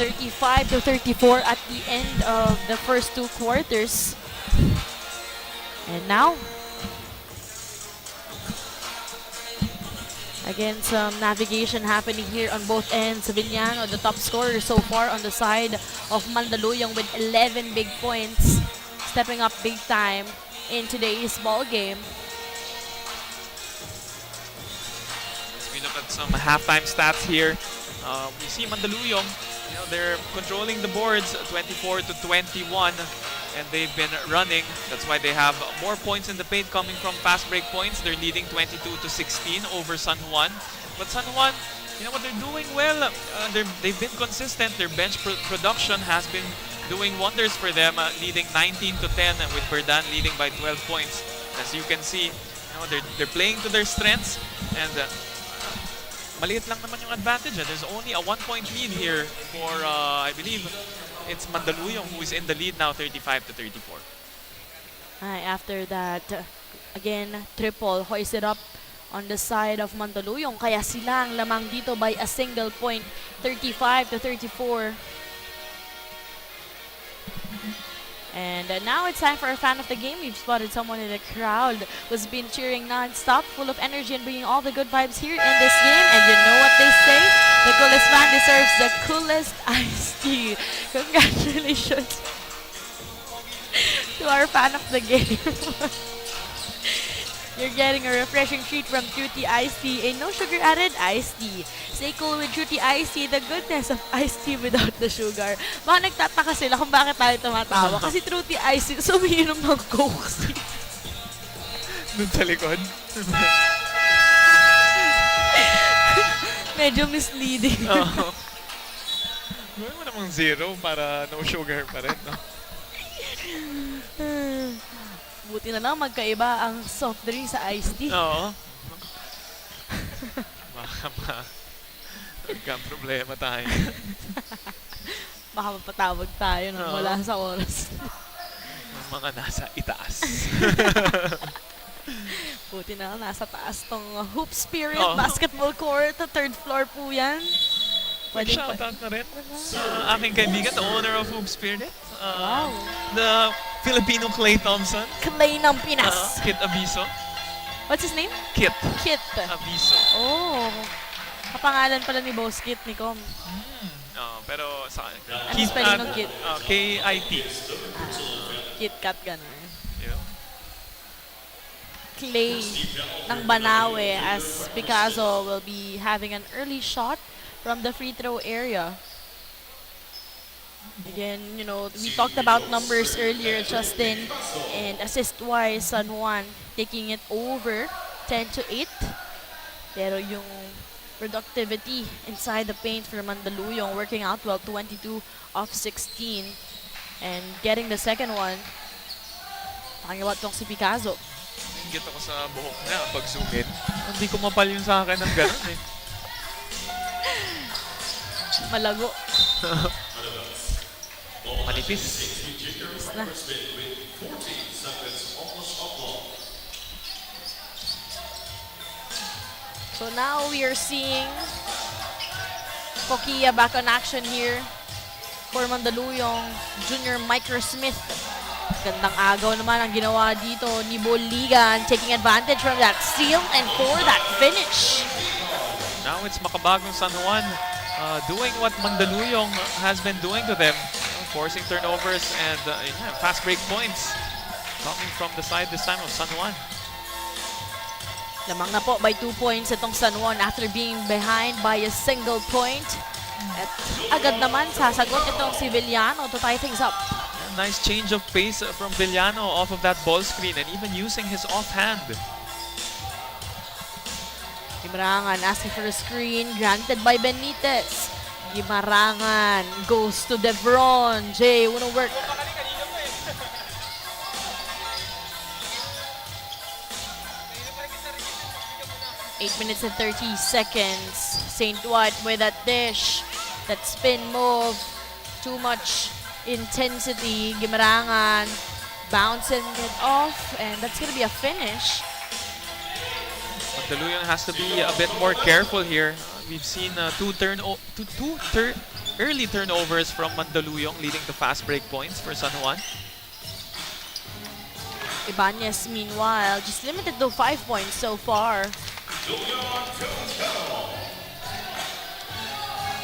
35-34 at the end of the first 2 quarters. And now, again, some navigation happening here on both ends. Villano, the top scorer so far on the side of Mandaluyong with 11 big points, stepping up big time in today's ball game. As we look at some halftime stats here, we see Mandaluyong, they're controlling the boards 24-21, and they've been running. That's why they have more points in the paint coming from fast break points. They're leading 22-16 over San Juan. But San Juan, what they're doing well. They've been consistent. Their bench production has been doing wonders for them, leading 19-10, with Berdan leading by 12 points. As you can see, they're playing to their strengths, and maliit lang naman yung advantage. There's only a 1-point lead here for, I believe, it's Mandaluyong who is in the lead now, 35-34. After that, again, triple hoisted up on the side of Mandaluyong. Kaya sila ang lamang dito by a single point, 35-34. And now it's time for our fan of the game. We've spotted someone in the crowd who's been cheering non-stop, full of energy and bringing all the good vibes here in this game. And you know what they say? The coolest fan deserves the coolest iced tea. Congratulations to our fan of the game. You're getting a refreshing treat from Cutie Iced Tea, a no sugar added iced tea. Stay cool with Cutie Iced Tea, the goodness of iced tea without the sugar. Baka nagtataka sila kung bakit tayo tumatawa. Kasi Cutie Iced Tea, so umiinom ng Coke. Doon sa likod. Medyo misleading. Gawin mo namang 0 para no sugar pa rin, no? Buti na lang magkaiba ang soft drink sa iced tea. Oo. Baka magka-problema tayo. Baka mapatawag tayo nang wala sa oras. Yung mga nasa itaas. Buti na lang nasa taas tong Hoop Spirit Basketball Court. Third floor po yan. Shoutout na rin sa aking kaibigan, the owner of Hoop Spirit. Wow. The Filipino Clay Thompson. Clay ng Pinas. Kit Abiso. What's his name? Kit Kit. Abiso. Oh. Kapangalan pala ni Boss Kit ni Com. Pero sa Ano spelling ng Kit? K-I-T. Kit Kat gano'n. Yeah. Clay ng Banawe as Picasso will be having an early shot from the free throw area. Again, we talked about numbers earlier, Justin, and assist-wise, San Juan taking it over 10-8. Pero yung productivity inside the paint for Mandaluyong working out well, 22 of 16. And getting the second one, talking about tong si Picasso. Ingit ako sa buhok niya pag zoom in. Hindi ko mapal yun sa akin ng gano'n eh. Malago. Manipis. Na. So now we are seeing Pokia back on action here for Mandaluyong Junior Microsmith. Gandang agaw naman ang ginawa dito ni Boligan, taking advantage from that steal and for that finish. Now it's Makabagong San Juan doing what Mandaluyong has been doing to them, forcing turnovers and fast break points coming from the side this time of San Juan. Lamang na po by 2 points itong San Juan after being behind by a single point. At agad naman sasagot itong si Villano to tie things up. Nice change of pace from Villano off of that ball screen and even using his offhand. Gimarangan asking for a screen, granted by Benitez. Gimarangan goes to Devron. Jay, wanna work. Eight minutes and 30 seconds. St. White with that dish. That spin move. Too much intensity. Gimarangan bouncing it off. And that's gonna be a finish. Mandaluyong has to be a bit more careful here. We've seen early turnovers from Mandaluyong leading to fast break points for San Juan. Ibanez, meanwhile, just limited to 5 points so far.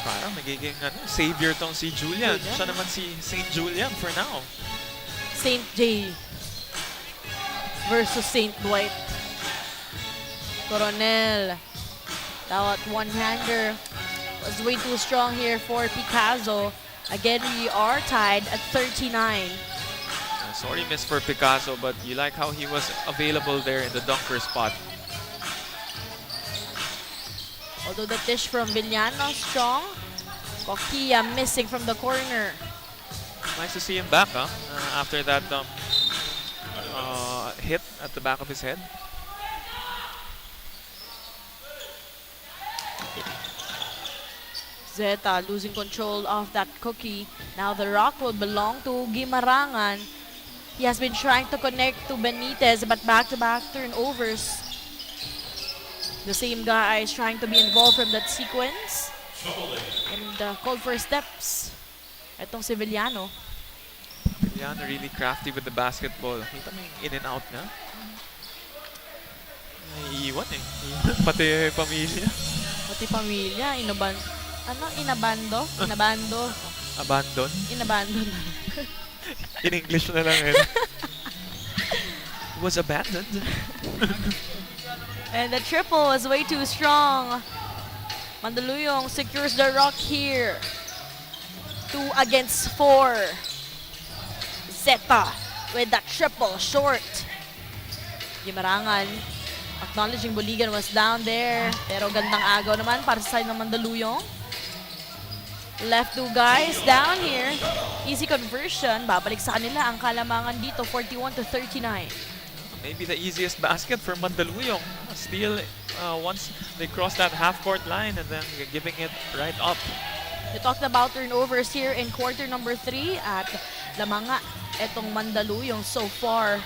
Parang magiging savior tong si Julian. Siya naman si St. Julian for now. St. J versus St. Dwight. Coronel. That one-hander was way too strong here for Picasso. Again, we are tied at 39. Sorry, miss for Picasso, but you like how he was available there in the dunker spot. Although the dish from Villano strong, Kokia missing from the corner. Nice to see him back, huh? After that hit at the back of his head. Zeta losing control of that cookie. Now the rock will belong to Guimarangan. He has been trying to connect to Benitez, but back-to-back turnovers. The same guy is trying to be involved from that sequence. And called for steps. Itong si Villano. Villano really crafty with the basketball. Kita mo yung in and out na. Naiiwan eh. Pati pamilya. Pati pamilya, inabando? Inabando. Abandon. Inabandon. In English na lang eh. Was abandoned. And the triple was way too strong. Mandaluyong secures the rock here. 2 against 4. Zeta with that triple short. Gimarangan acknowledging Buligan was down there. Pero gandang agaw naman para sa side ng Mandaluyong. Left 2 guys down here. Easy conversion. Babalik sa kanila ang kalamangan dito. 41-39. Maybe the easiest basket for Mandaluyong. Steal once they cross that half-court line and then giving it right up. We talked about turnovers here in quarter number 3 at lamanga etong Mandaluyong so far.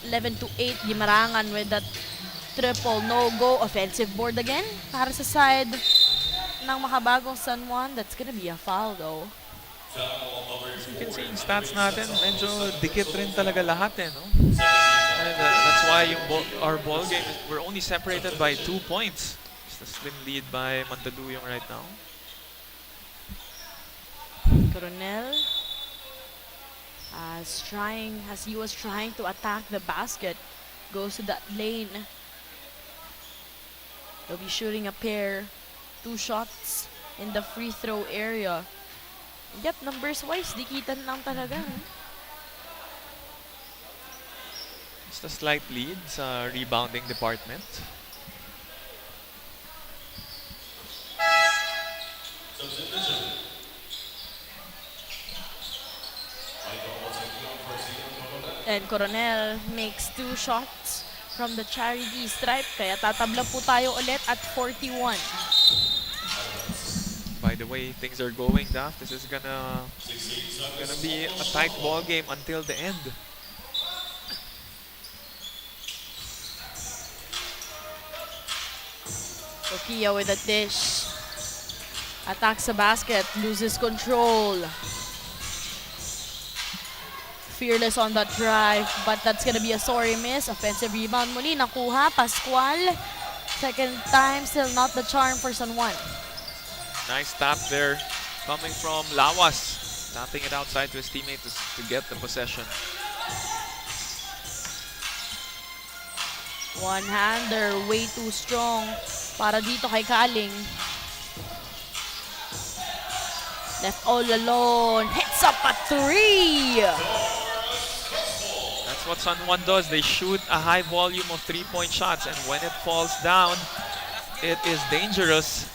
11-8 Gimarangan with that triple no-go offensive board again para sa side ng Makabagong San Juan. That's gonna be a foul though. As you can see yung stats natin, medyo dikit rin talaga lahat eh, no? And that's why our ball game, we're only separated by 2 points. It's a slim lead by Mandaluyong right now. Coronel as he was trying to attack the basket, goes to that lane. They'll be shooting a pair, 2 shots in the free throw area. Yep, numbers wise, dikitan lang talaga. Just a slight lead sa rebounding department. And Coronel makes 2 shots from the charity stripe. Kaya tatabla po tayo ulit at 41. By the way things are going, Daf, this is gonna be a tight ball game until the end. Kokia with a dish. Attacks the basket, loses control. Fearless on that drive, but that's gonna be a sorry miss. Offensive rebound muli, nakuha, Pascual. Second time, still not the charm for San Juan. Nice tap there coming from Lawas. Tapping it outside to his teammate to get the possession. One-hander, way too strong para dito kay Kaling. Left all alone, hits up at 3! That's what San Juan does. They shoot a high volume of 3-point shots, and when it falls down, it is dangerous.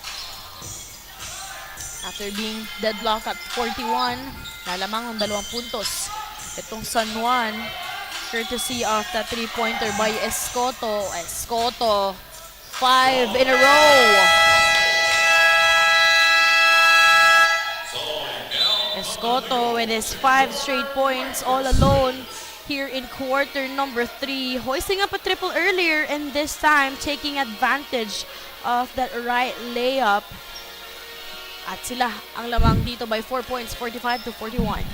After being deadlocked at 41, nalamang ng 2 puntos. Itong San Juan, courtesy of the 3-pointer by Escoto. Escoto, 5 in a row. Escoto with his 5 straight points all alone. here in quarter number 3, hoisting up a triple earlier and this time taking advantage of that right layup. At sila ang lamang dito by 4 points, 45-41.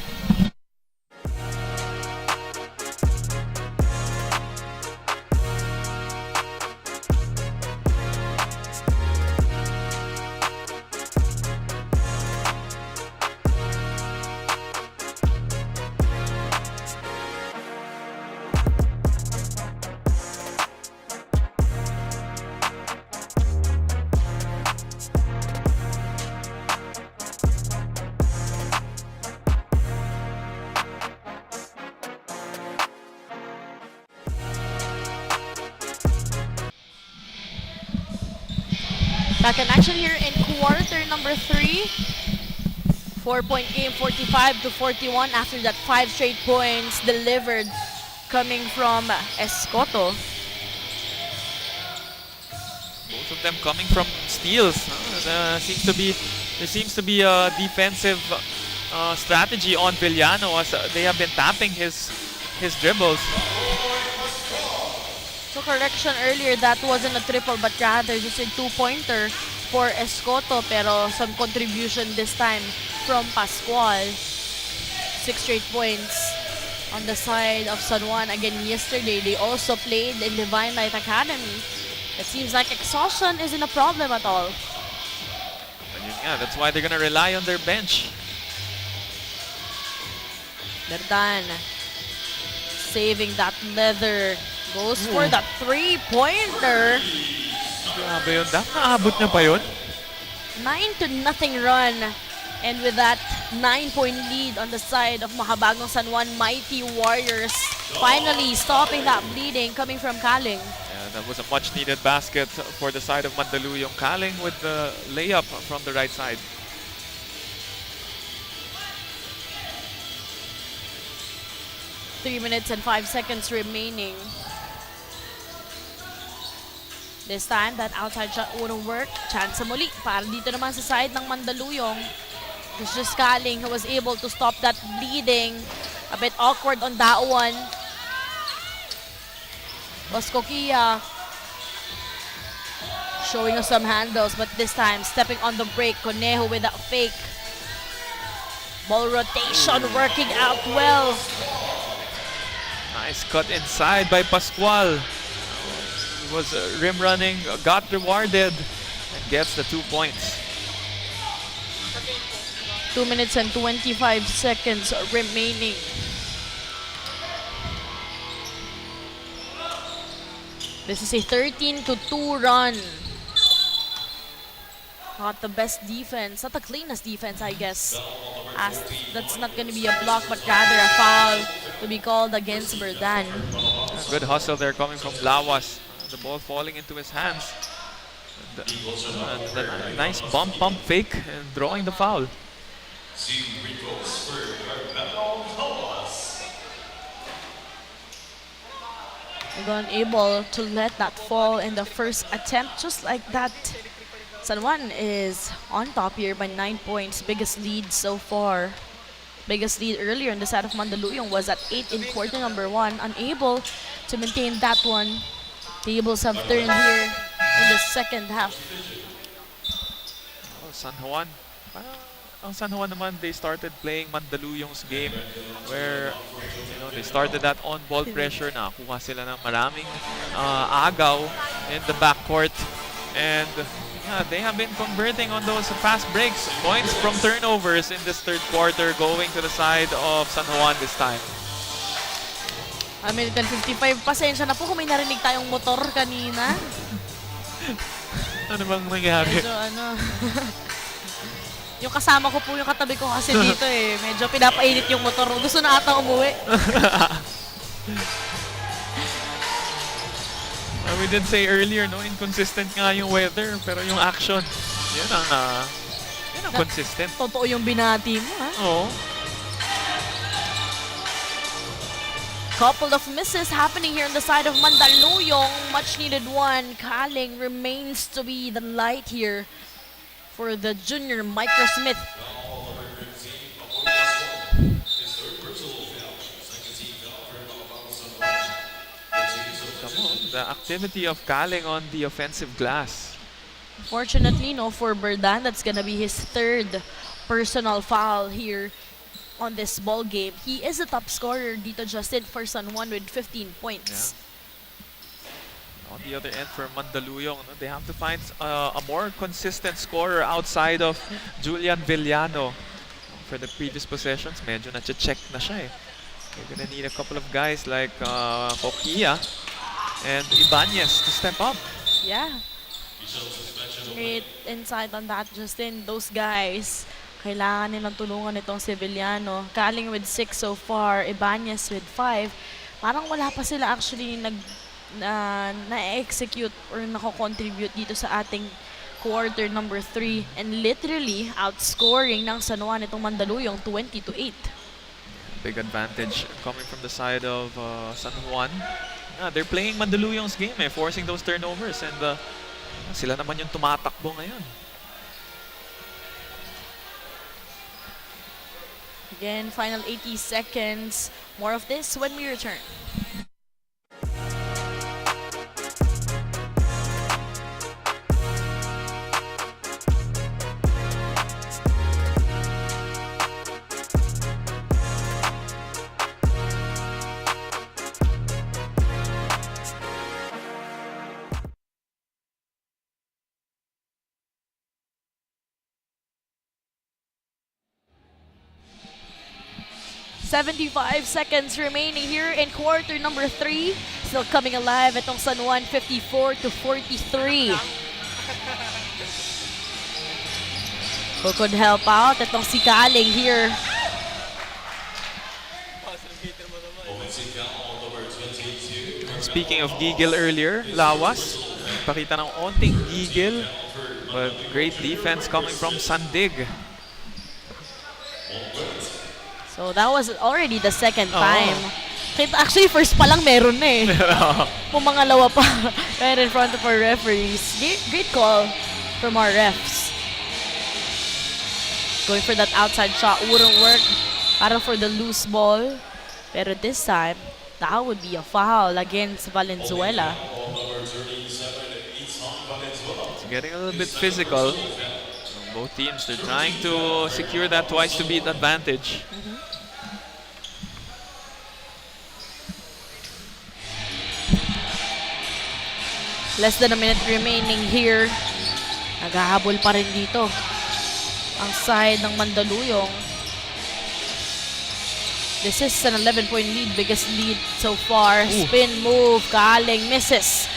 Back in action here in quarter number 3. 4-point game, 45-41 after that 5 straight points delivered coming from Escoto. Both of them coming from steals. There seems to be a defensive strategy on Villano as they have been tapping his dribbles. So correction earlier, that wasn't a triple but rather just a 2-pointer for Escoto, pero some contribution this time from Pascual. 6 straight points on the side of San Juan. Again, yesterday they also played in Divine Light Academy. It seems like exhaustion isn't a problem at all. Yeah, that's why they're gonna rely on their bench. Berdan saving that leather. Goes for the 3-pointer. Grabe yun. Naabot niya pa yun? 9-0 run. And with that 9-point lead on the side of Makabagong San Juan, Mighty Warriors finally stopping that bleeding coming from Kaling. Yeah, that was a much-needed basket for the side of Mandaluyong. Kaling with the layup from the right side. Three minutes and 5 seconds remaining. This time, that outside shot wouldn't work. Chance muli para dito naman sa side ng Mandaluyong. It's just Kaling who was able to stop that bleeding. A bit awkward on that one. Boscoquia showing us some handles, but this time stepping on the break. Conejo with that fake. Ball rotation working out well. Nice cut inside by Pascual. He was rim running, got rewarded, and gets the 2 points. 2 minutes and 25 seconds remaining. This is a 13-2 run. Not the best defense, not the cleanest defense, I guess. As that's not going to be a block, but rather a foul to be called against Berdan. Good hustle there coming from Lawas. The ball falling into his hands. The nice pump fake and drawing the foul. Unable to let that fall in the first attempt, just like that. San Juan is on top here by 9 points, biggest lead so far. Biggest lead earlier on the side of Mandaluyong was at 8 in quarter number 1, unable to maintain that one. Tables have turned here in the second half. Oh, San Juan. Ang San Juan naman, they started playing Mandaluyong's game where they started that on-ball pressure. Nakakuha sila ng maraming agaw in the backcourt. And they have been converting on those fast breaks. Points from turnovers in this third quarter going to the side of San Juan this time. A minute and 55. Pasensya na po kung may narinig tayong motor kanina. Ano bang nangyari? Medyo yung kasama ko po yung katabi ko kasi dito eh. Medyo pinapainit yung motor. Gusto na ata umuwi. We did say earlier, inconsistent nga yung weather. Pero yung action, yun ang consistent. Totoo yung binati mo, ha? Oo. Couple of misses happening here on the side of Mandaluyong. Much needed one. Kaling remains to be the light here for the junior Microsmith. The activity of Kaling on the offensive glass. Fortunately, no, for Berdan, that's gonna be his third personal foul here on this ball game. He is the top scorer dito, Justin, for San Juan with 15 points. On the other end for Mandaluyong, they have to find a more consistent scorer outside of Julian Villano. For the previous possessions, medyo na-check na siya eh. They're gonna need a couple of guys like Pokia and Ibanez to step up. Yeah. Great insight on that, Justin. Those guys, kailangan nilang tulungan itong Sevillano. Kaling with 6 so far, Ibanez with 5. Parang wala pa sila actually na-execute or nako-contribute dito sa ating quarter number 3 and literally outscoring ng San Juan itong Mandaluyong 20-8. Big advantage coming from the side of San Juan. They're playing Mandaluyong's game forcing those turnovers and sila naman yung tumatakbo ngayon. Again, final 80 seconds. More of this when we return. $75 seconds remaining here in quarter number 3. Still coming alive itong San Juan, 54-43. Who could help out itong si Kaling here. Speaking of gigil earlier, Lawas, pakita ng onting gigil, but great defense coming from Sandig. So that was already the second time. Actually, first pa lang meron na eh. Pumangalawa pa right in front of our referees. Great call from our refs. Going for that outside shot wouldn't work. Parang for the loose ball. Pero this time, that would be a foul against Valenzuela. It's getting a little bit physical. Both teams, they're trying to secure that twice to beat advantage. Less than a minute remaining here. Naghahabol pa rin dito ang side ng Mandaluyong. This is an 11-point lead, biggest lead so far. Spin move, Kaling misses.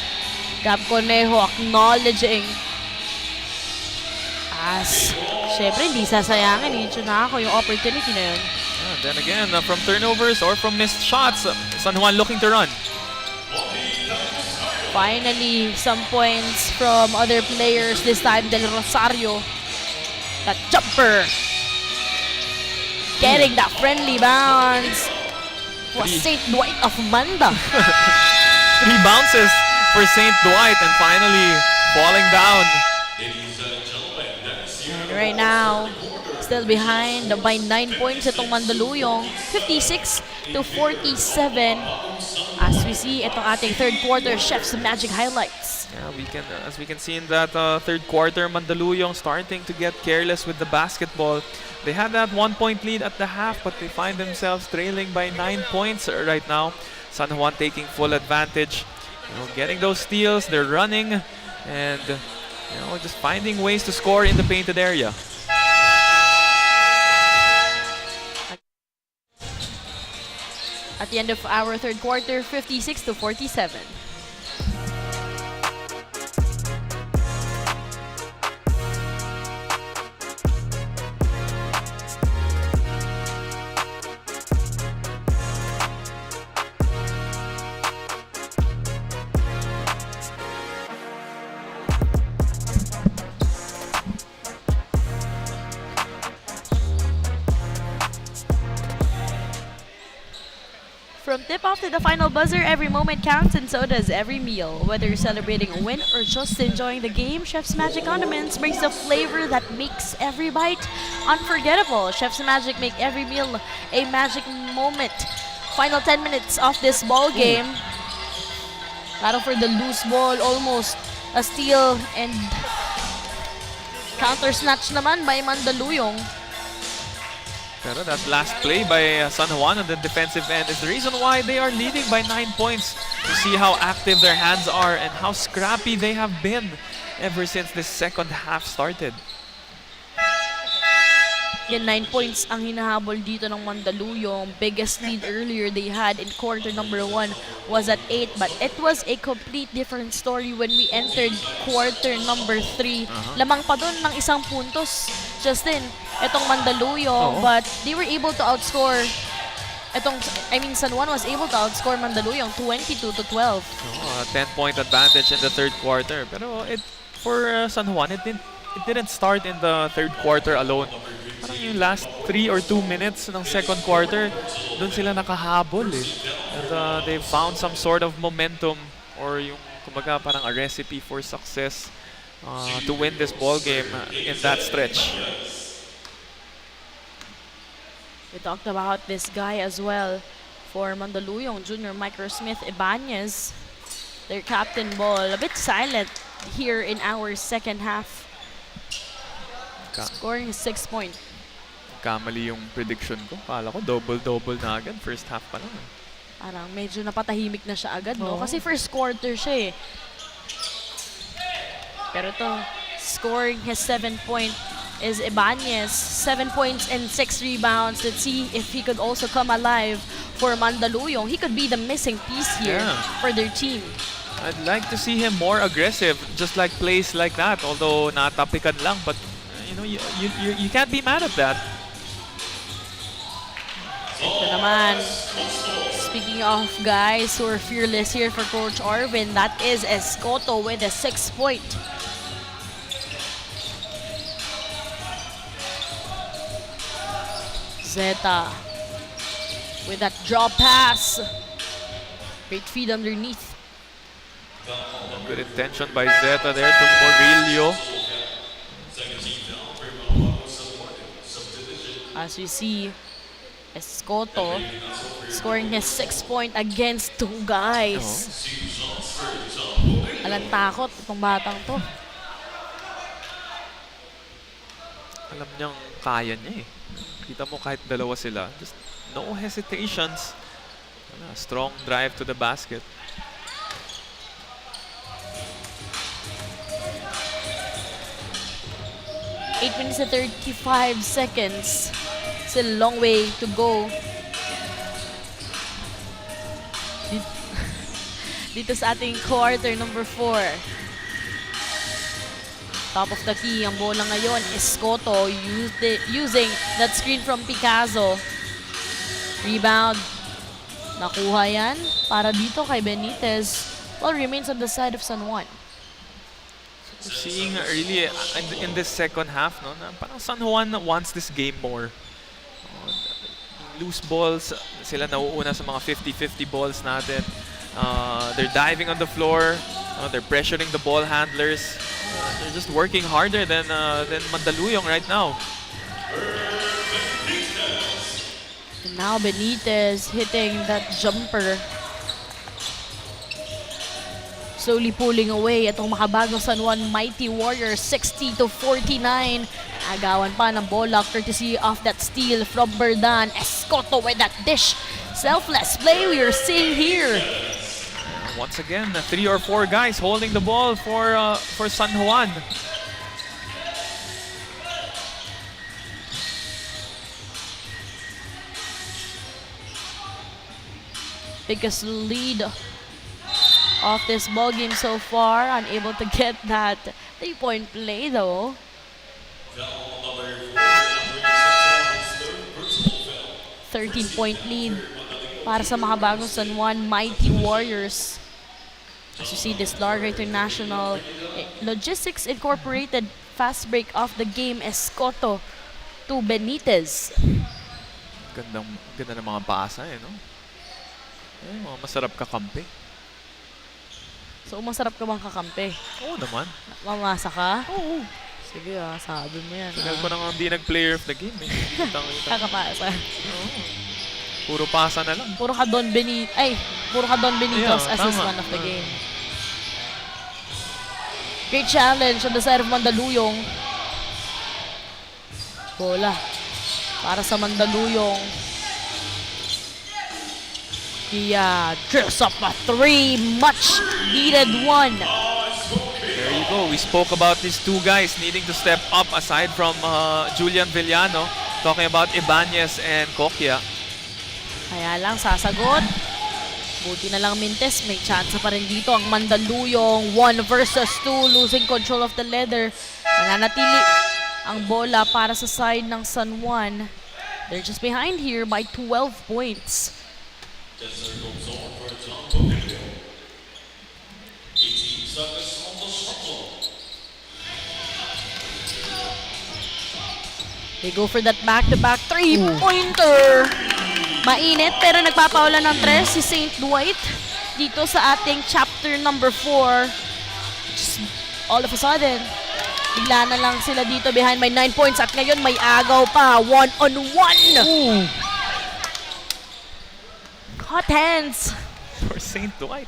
Gab Conejo acknowledging. As, syempre hindi sasayangin ni Chunako yung opportunity na yun. Then again, from turnovers or from missed shots, San Juan looking to run. Finally, some points from other players. This time, Del Rosario. That jumper. Getting that friendly bounce. Was St. Dwight of Manda. 3 bounces for St. Dwight and finally falling down. And right now, still behind by 9 points itong Mandaluyong. 56-47. As we see itong ating third quarter Chef's Magic highlights. Yeah, as we can see in that third quarter, Mandaluyong starting to get careless with the basketball. They had that 1-point lead at the half, but they find themselves trailing by 9 points right now. San Juan taking full advantage, getting those steals. They're running and just finding ways to score in the painted area. At the end of our third quarter, 56-47. From tip-off to the final buzzer, every moment counts and so does every meal. Whether you're celebrating a win or just enjoying the game, Chef's Magic Condiments brings the flavor that makes every bite unforgettable. Chef's Magic make every meal a magic moment. Final 10 minutes of this ball game. Battle for the loose ball, almost a steal, and counter snatch naman by Mandaluyong. Pero that last play by San Juan on the defensive end is the reason why they are leading by 9 points. You see how active their hands are and how scrappy they have been ever since the second half started. Yan, 9 points ang hinahabol dito ng Mandaluyong. Biggest lead earlier they had in quarter number 1 was at 8, but it was a complete different story when we entered quarter number 3. Lamang pa doon ng isang puntos, Justin, itong Mandaluyong, but they were able to outscore San Juan was able to outscore Mandaluyong 22-12. 10-point advantage in the third quarter. Pero for San Juan, it didn't start in the third quarter alone. Parang yung last 3 or 2 minutes ng second quarter, doon sila nakahabol eh. And they found some sort of momentum or yung kumbaga parang a recipe for success to win this ball game in that stretch. We talked about this guy as well for Mandaluyong, Junior Microsmith Ibanez. Their captain ball, a bit silent here in our second half. Scoring 6 points. Kamali yung prediction ko. Kala ko double-double na agad. First half pa lang. Parang medyo napatahimik na siya agad, no? Kasi first quarter siya eh. Pero to, scoring his 7 point is Ibanez. 7 points and 6 rebounds. Let's see if he could also come alive for Mandaluyong. He could be the missing piece here for their team. I'd like to see him more aggressive, just like plays like that. Although natapikan lang, but you know, you can't be mad at that. Ito naman, speaking of guys who are fearless here for Coach Arvin, that is Escoto with a 6 point. Zeta with that drop pass. Great feed underneath. Good intention by Zeta there to Murillo. As we see, Escoto scoring his 6 point against 2 guys. Alang takot itong batang to. Alam niyang kaya niya eh. Kita mo kahit dalawa sila, just no hesitations. Strong drive to the basket. Eight minutes and 35 seconds. Still a long way to go. Dito sa ating quarter number 4. Top of the key, ang bola ngayon is Escoto using that screen from Picasso. Rebound. Nakuha yan para dito kay Benitez. Well, remains on the side of San Juan. Seeing really in this second half, no, na parang San Juan wants this game more. Loose balls, sila nauuna sa mga 50-50 balls natin. They're diving on the floor. They're pressuring the ball handlers. They're just working harder than Mandaluyong right now. And now Benitez hitting that jumper. Slowly pulling away itong Makabagong San Juan Mighty Warriors 60-49. Agawan pa ng bola courtesy of that steal from Berdan. Escoto with that dish. Selfless play we are seeing here. Once again, 3 or 4 guys holding the ball for San Juan. Biggest lead of this ball game so far. Unable to get that 3-point play though. .13-point lead para sa Makabagong San Juan Mighty Warriors. As you see this Larga International Logistics Incorporated fast break of the game. Escoto to Benitez. Ganda ng mga pasa eh, no? Mga masarap kakampi. So, masarap ka bang kakampi? Oo naman. Mamasa ka? Oo. Sige sabi mo yan. Tagal ko na nga hindi nag-player of the game eh. Kakapasa. Puro pasa na lang. Puro ka Don Benito. Puro ka Don Benitos Yeah, as his tama. man of the game. Great challenge on the side of Mandaluyong. Bola para sa Mandaluyong. Kia drills up a 3, much needed one. There you go. We spoke about these two guys needing to step up aside from Julian Villano. Talking about Ibanez and Kokia. Kaya lang sasagot. Buti na lang Mintes, may chance pa rin dito ang Mandaluyong. 1 versus 2, losing control of the leather. Nananatili ang bola para sa side ng San Juan. They're just behind here by 12 points. They go for that back-to-back 3-pointer. Mainit pero nagpapaulan ng 3 si St. Dwight dito sa ating chapter number 4. Just all of a sudden, bigla na lang sila dito behind by 9 points at ngayon may agaw pa. 1-on-1. Hot hands. For St. Dwight.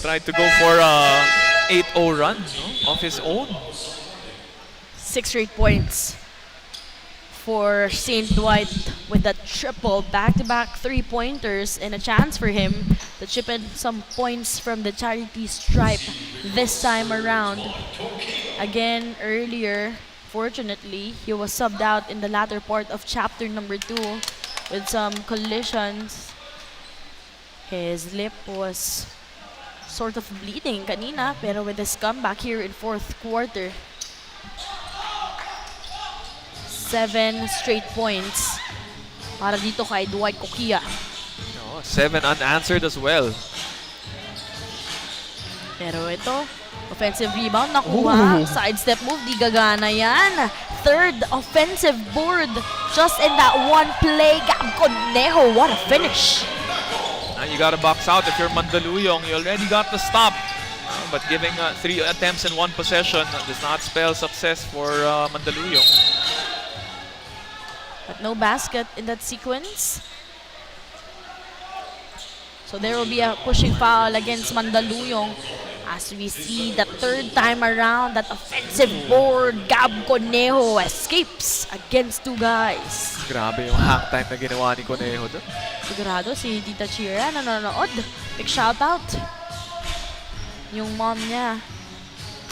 Tried to go for a 8-0 run, no? Of his own. 6 straight points for St. Dwight with that triple back-to-back 3-pointers and a chance for him to chip in some points from the charity stripe this time around. Again, earlier, fortunately, he was subbed out in the latter part of chapter number 2 with some collisions. His lip was sort of bleeding kanina, pero with his comeback here in 4th quarter, 7 straight points para dito kay Dwight Kokia. 7 unanswered as well. Pero ito, offensive rebound nakuha. Sidestep move, di gagana yan. 3rd offensive board just in that one play. Gab Conejo, what a finish. And you gotta box out if you're Mandaluyong. You already got the stop. But giving 3 attempts in 1 possession does not spell success for Mandaluyong. But no basket in that sequence. So there will be a pushing foul against Mandaluyong as we see the 3rd time around that offensive board. Gab Conejo escapes against 2 guys. Grabe yung hang time na ginawa ni Conejo doon. Sigurado si Tita Chira nanonood. Big shout out. Yung mom niya.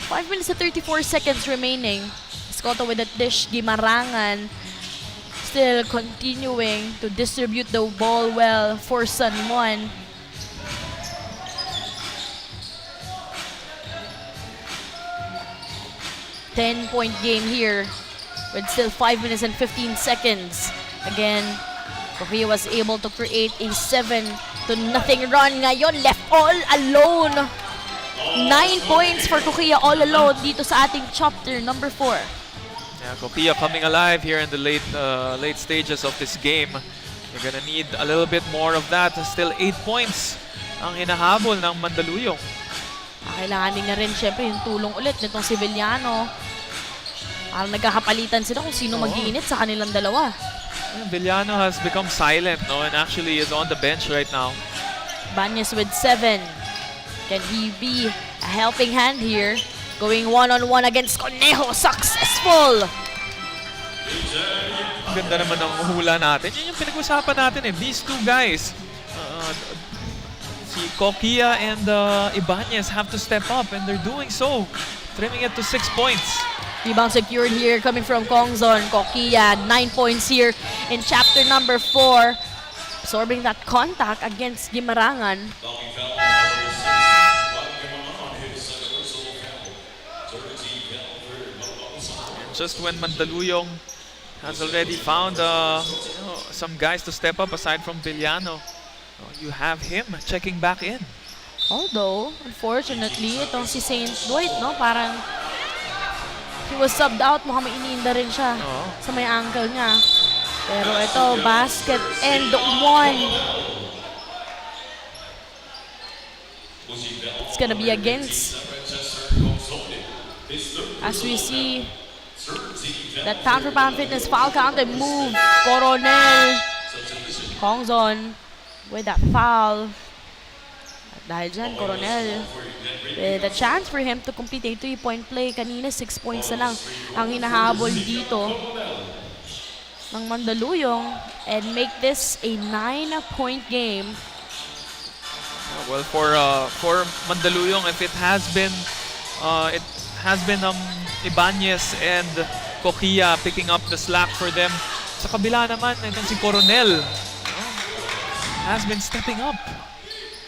5 minutes and 34 seconds remaining. Escoto with that dish. Gimarangan still continuing to distribute the ball well for San Juan. Ten-point game here with still 5 minutes and 15 seconds. Again, Korea was able to create a 7-0 run. Ngayon, left all alone. 9 points for Korea all alone dito sa ating chapter number 4. Yeah, Kokia coming alive here in the late stages of this game. You're gonna need a little bit more of that. Still 8 points ang hinahabol ng Mandaluyong. Kailangan din na rin syempre yung tulong ulit nitong si Villano. Parang nagkakapalitan sila kung sino mag-iinit sa kanilang dalawa. Yeah, Villano has become silent, no, and actually is on the bench right now. Banyes with 7. Can he be a helping hand here? Going one-on-one against Conejo. Successful! Ganda naman ng hula natin. Yun yung pinag-usapan natin eh. These two guys, si Kokia and Ibanez have to step up and they're doing so. Trimming it to 6 points. Rebound secured here coming from Kongzon. Kokia, 9 points here in chapter number 4. Absorbing that contact against Gimarangan. Just when Mandaluyong has already found some guys to step up aside from Villano, you have him checking back in. Although, unfortunately, itong si St. Dwight, no, parang he was subbed out. Mukhang may iniinda rin siya sa may ankle niya. Pero ito, basket and 1. It's gonna be against. As we see, That pound for pound fitness foul count and move. Coronel. Kongzon with that foul. At dahil dyan, Coronel with a chance for him to complete a 3-point play. Kanina, 6 points na lang ang hinahabol dito ng Mandaluyong and make this a 9-point game. Well, for Mandaluyong, if it has been Ibanez and Coquilla picking up the slack for them. Sa kabila naman, itong si Coronel has been stepping up.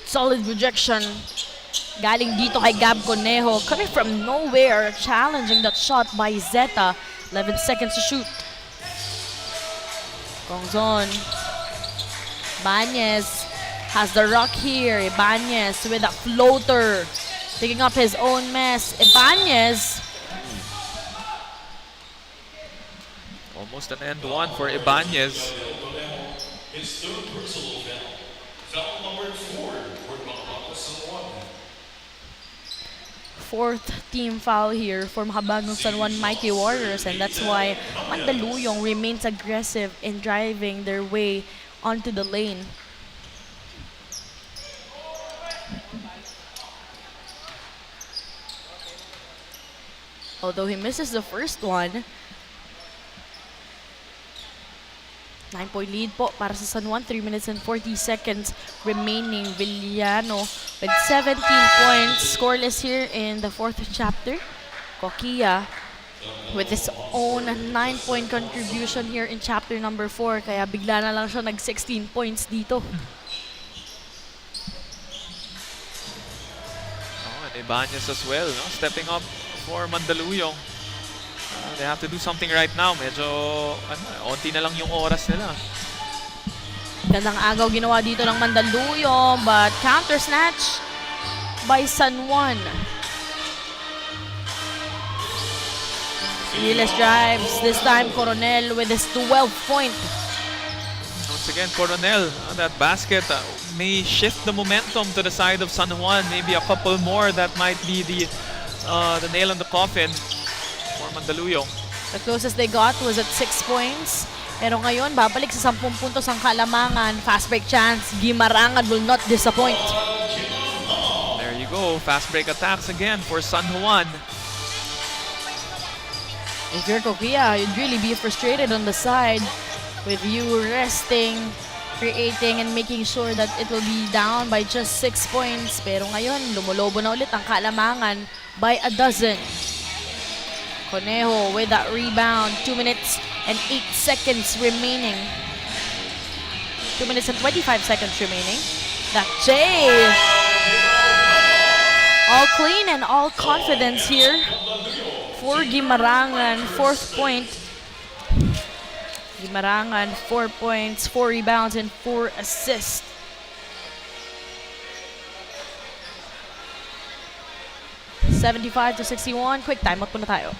Solid rejection galing dito kay Gab Conejo, coming from nowhere, challenging that shot by Zeta. 11 seconds to shoot. Kongzon. Ibanez has the rock here. Ibanez with a floater, picking up his own mess. Ibanez. Almost an end one for Ibanez. Fourth team foul here for Makabagong San Juan Mighty Warriors, and that's why Mandaluyong remains aggressive in driving their way onto the lane. Although he misses the first one. 9-point lead po para sa San Juan. 3 minutes and 40 seconds remaining. Villano with 17 points. Scoreless here in the fourth chapter. Coquilla with his own 9-point contribution here in chapter number 4. Kaya bigla na lang siya nag-16 points dito. And Ibanez as well, no? Stepping up for Mandaluyong. They have to do something right now. Medyo, onti na lang yung oras nila. Gandang agaw ginawa dito ng Mandaluyong, but counter snatch by San Juan. Seamless drives. This time, Coronel with his 12th point. Once again, Coronel, that basket may shift the momentum to the side of San Juan. Maybe a couple more, that might be the nail in the coffin for Mandaluyong. The closest they got was at 6 points. Pero ngayon, babalik sa 10 puntos ang Kalamangan. Fast break chance. Gimarangan will not disappoint. There you go. Fast break attacks again for San Juan. If you're Coquilla, you'd really be frustrated on the side with you resting, creating, and making sure that it will be down by just 6 points. Pero ngayon, lumulobo na ulit ang Kalamangan by a dozen. Conejo with that rebound. 2 minutes and 8 seconds remaining. 2 minutes and 25 seconds remaining. That J. All clean and all confidence here for Gimarangan. 4th point. Gimarangan, 4 points, 4 rebounds, and 4 assists. $75-61. Quick timeout muna tayo.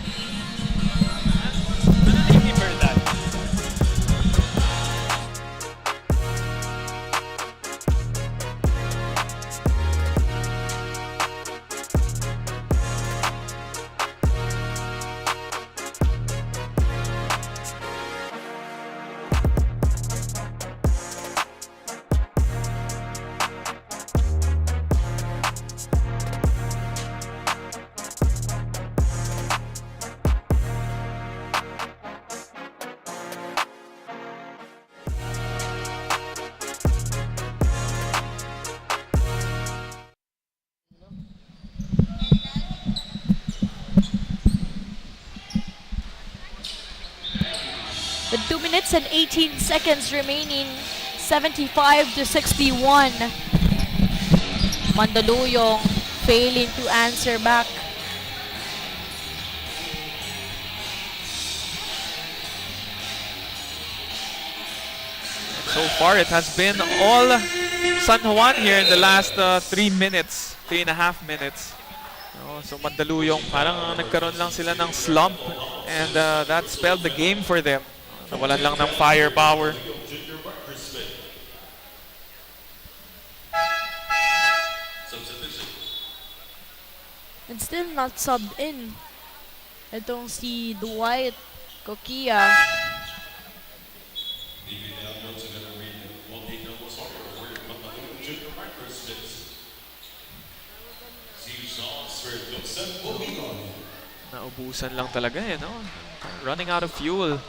With 2 minutes and 18 seconds remaining, 75-61. Mandaluyong failing to answer back. So far, it has been all San Juan here in the last 3 minutes, 3.5 minutes. So Mandaluyong, parang nagkaroon lang sila ng slump, and that spelled the game for them. Nawalan lang ng firepower. And still not subbed in. Itong si Dwight Kokia. Naubusan lang talaga eh, no? Running out of fuel.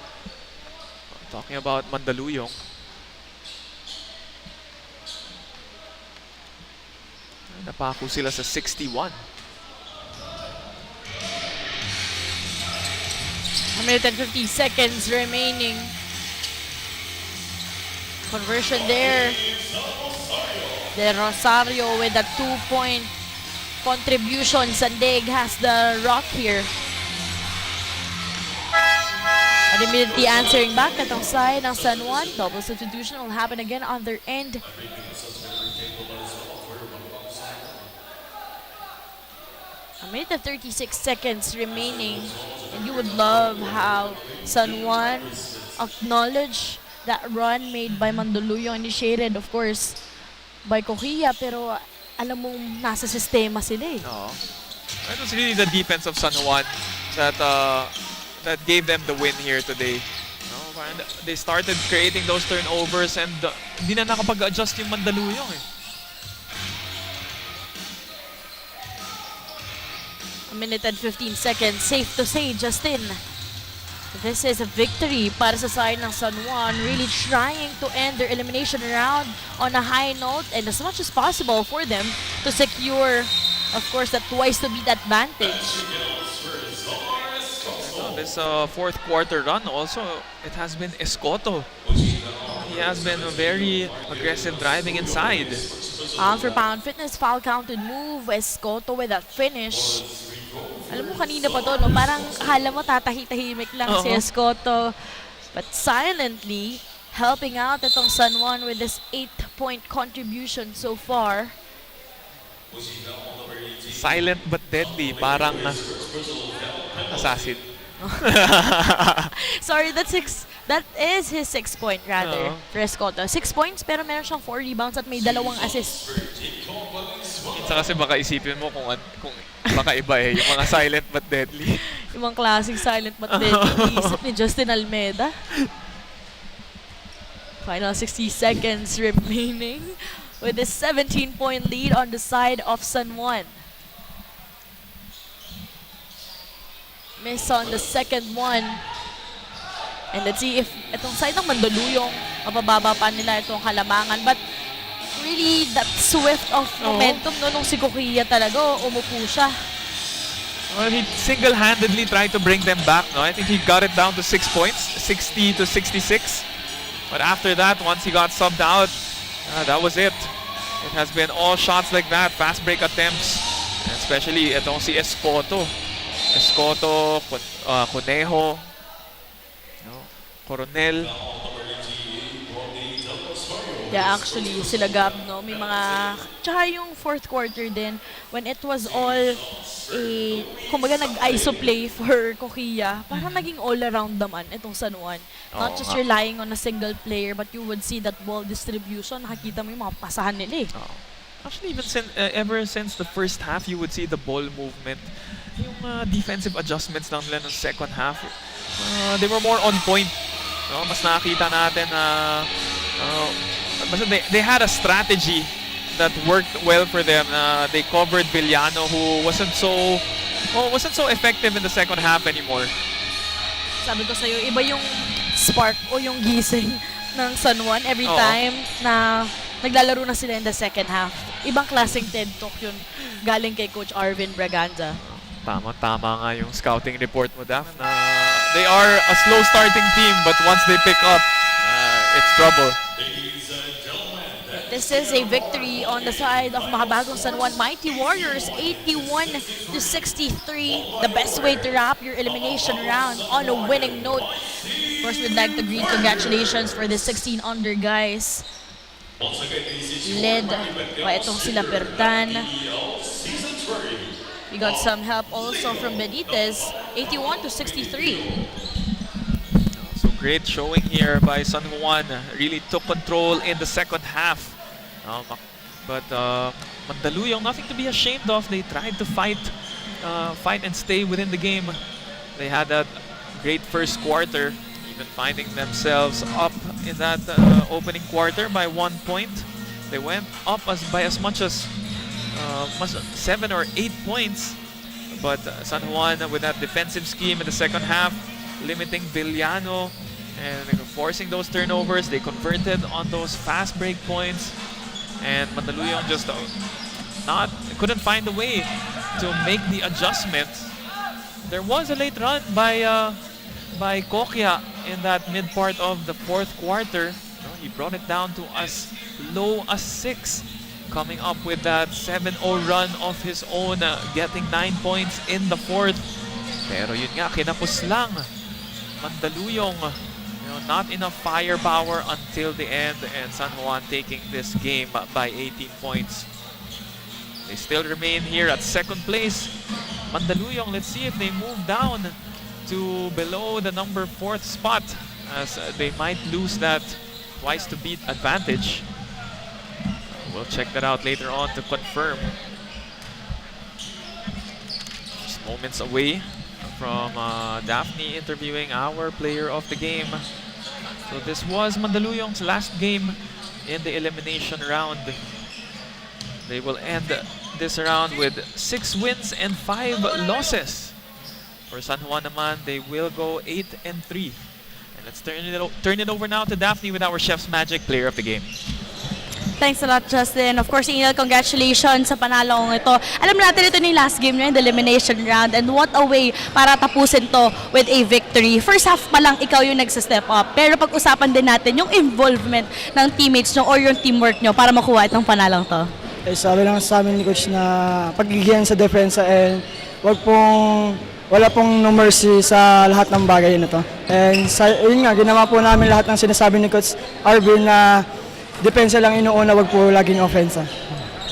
Talking about Mandaluyong. Napako sila sa 61. A minute and 50 seconds remaining. Conversion there. De Rosario with a 2-point contribution. Sandig has the rock here. And immediately answering back atong side ng San Juan. Double substitution will happen again on their end. A minute and 36 seconds remaining. And you would love how San Juan acknowledged that run made by Mandaluyong, initiated of course by Kokia, pero alam mong nasa sistema sila eh. No. It was really the defense of San Juan that that gave them the win here today. No, and they started creating those turnovers and hindi na nakapag-adjust yung Mandaluyong eh. A minute and 15 seconds. Safe to say, Justin, this is a victory para sa side ng San Juan, really trying to end their elimination round on a high note and as much as possible for them to secure, of course, that twice to beat advantage. This fourth quarter run also, it has been Escoto. He has been very aggressive driving inside. For Pound Fitness, foul counted move, Escoto with that finish. Alam mo, kanina pa to, no? Parang akala mo tatahi-tahimik lang si Escoto. But silently, helping out itong San Juan with this 8-point contribution so far. Silent but deadly, parang assassin. Sorry, that is his 6-point rather for Escoto. 6 points pero meron siyang 4 rebounds at may 2 assists. Minsan kasi baka isipin mo kung baka iba eh, yung mga silent but deadly. Yung mga classic silent but deadly isip ni Justin Almeida. Final 60 seconds remaining with a 17-point lead on the side of San Juan. Miss on the second one. And let's see if itong side ng Mandaluyong mapababa pa nila itong halamangan. But really, that swift of momentum nung si Kokia talaga, umupo siya. Well, he single-handedly tried to bring them back. No, I think he got it down to 6 points, 60 to 66. But after that, once he got subbed out, that was it. It has been all shots like that, fast break attempts, especially itong si Escoto. Escoto, Conejo, Coronel. Yeah, actually, sila Gab, no? May mga... Tsaka yung fourth quarter din, when it was all kumbaga nag-ISO play for Kokia, parang naging all-around naman itong San Juan. Not just relying on a single player, but you would see that ball distribution, nakikita mo yung mga pasahan nila eh. Actually, even ever since the first half, you would see the ball movement. Yung defensive adjustments lang nila ng second half, they were more on point. No? Mas nakita natin na they had a strategy that worked well for them. They covered Villano, who wasn't so effective in the second half anymore. Sabi ko sa'yo, iba yung spark o yung gising ng San Juan every time na naglalaro na sila in the second half. Ibang klaseng TED Talk yun galing kay Coach Arvin Braganza. Tama nga yung scouting report mo, Daph, na they are a slow starting team, but once they pick up, it's trouble. This is a victory on the side of Makabagong San Juan Mighty Warriors, 81 to 63. The best way to wrap your elimination round on a winning note. Of course, we'd like to greet congratulations for the 16 under guys. Led by itong sila Perdan. We got some help also from Benitez, 81 to 63. So great showing here by San Juan. Really took control in the second half. But Mandaluyong, nothing to be ashamed of. They tried to fight and stay within the game. They had that great first quarter, even finding themselves up in that opening quarter by 1 point. They went up by as much as 7 or 8 points. But San Juan with that defensive scheme in the second half, limiting Villano and forcing those turnovers. They converted on those fast break points, and Mandaluyong just couldn't find a way to make the adjustments. There was a late run by Kokia in that mid part of the fourth quarter. He brought it down to as low as 6, coming up with that 7-0 run of his own, getting 9 points in the fourth. Pero yun nga, kinapos lang. Mandaluyong, not enough firepower until the end, and San Juan taking this game by 18 points. They still remain here at second place. Mandaluyong, let's see if they move down to below the number 4th spot, as they might lose that twice to beat advantage. We'll check that out later on to confirm. Just moments away from Daphne interviewing our player of the game. So this was Mandaluyong's last game in the elimination round. They will end this round with 6 wins and 5 losses. For San Juan naman, they will go 8-3. And let's turn it over now to Daphne with our Chef's Magic player of the game. Thanks a lot, Justin. Of course, Ingel, congratulations sa panalong ito. Alam natin ito yung last game nyo in the elimination round, and what a way para tapusin to with a victory. First half pa lang ikaw yung nagsa-step up, pero pag-usapan din natin yung involvement ng teammates nyo or yung teamwork nyo para makuha itong panalong to. Sabi lang sa amin ni Coach na pagigihan sa depensa, and wala pong no mercy sa lahat ng bagay na to. And yun nga, ginawa po namin lahat ng sinasabi ni Coach Arvin na depensa lang inuuna, wag po laging offensa.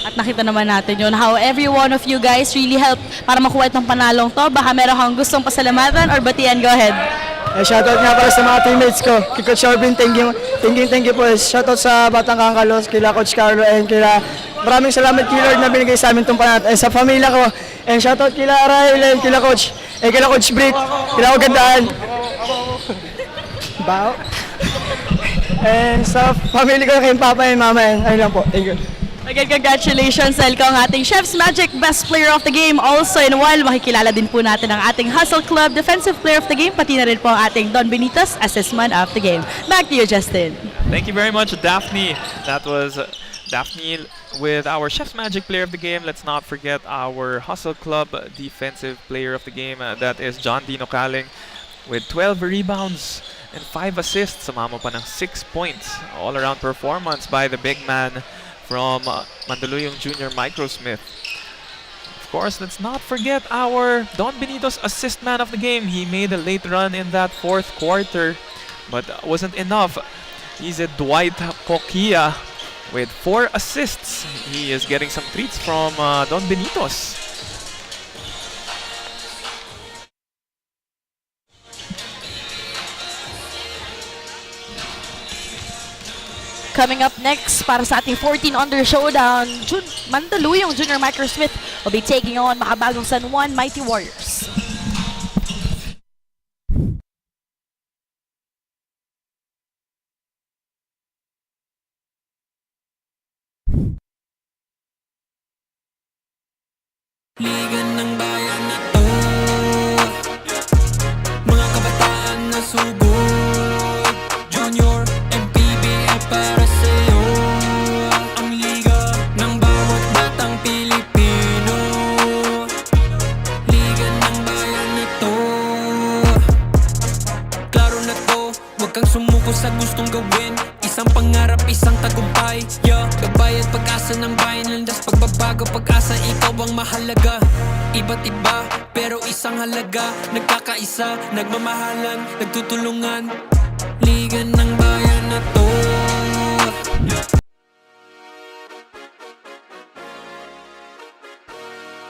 At nakita naman natin yun, how every one of you guys really helped para makuha itong panalong to. Baka meron kang gustong pasalamatan or batian, go ahead. Shoutout nga para sa mga teammates ko. Kay Coach Arvin, thank you po. Shoutout sa Batang Kangkalos, kila Coach Carlo, and maraming salamat kay Lord na binigay sa amin itong panat. And sa pamilya ko, and shoutout kila Rahel, and kila Coach, kila Coach Britt, kila Kagandaan. Bao. And sa family ko, kay Papa and Mama, and ayun lang po. Thank you. Again, congratulations sa ang ating Chef's Magic Best Player of the Game. Also, in a while, makikilala din po natin ang ating Hustle Club Defensive Player of the Game, pati na rin po ang ating Don Benitez Assessment of the Game. Back to you, Justin. Thank you very much, Daphne. That was Daphne with our Chef's Magic Player of the Game. Let's not forget our Hustle Club Defensive Player of the Game. That is John Dino Kaling with 12 rebounds and 5 assists. Sumama pa ng 6 points. All-around performance by the big man from Mandaluyong Junior Microsmith. Of course, let's not forget our Don Benito's assist man of the game. He made a late run in that fourth quarter, but wasn't enough. He's a Dwight Kokia with 4 assists. He is getting some treats from Don Benito's. Coming up next, para sa ating 14 under showdown, Mandaluyong Junior Microsmith will be taking on Makabagong San Juan Mighty Warriors. Liga ng bayan na to, mga kabataan na sugod, Junior, MPBL para sa'yo. Ang liga ng bawat batang Pilipino, liga ng bayan na to. Klaro na to, huwag kang sumuko sa gustong gawin. Isang pangarap, isang tagumpay, yeah. Gabay at pag-asa ng bayan, landas pagbabago, pag-asa, ikaw ang mahalaga. Iba't iba, pero isang halaga. Nagkakaisa, nagmamahalan, nagtutulungan. Liga ng bayan.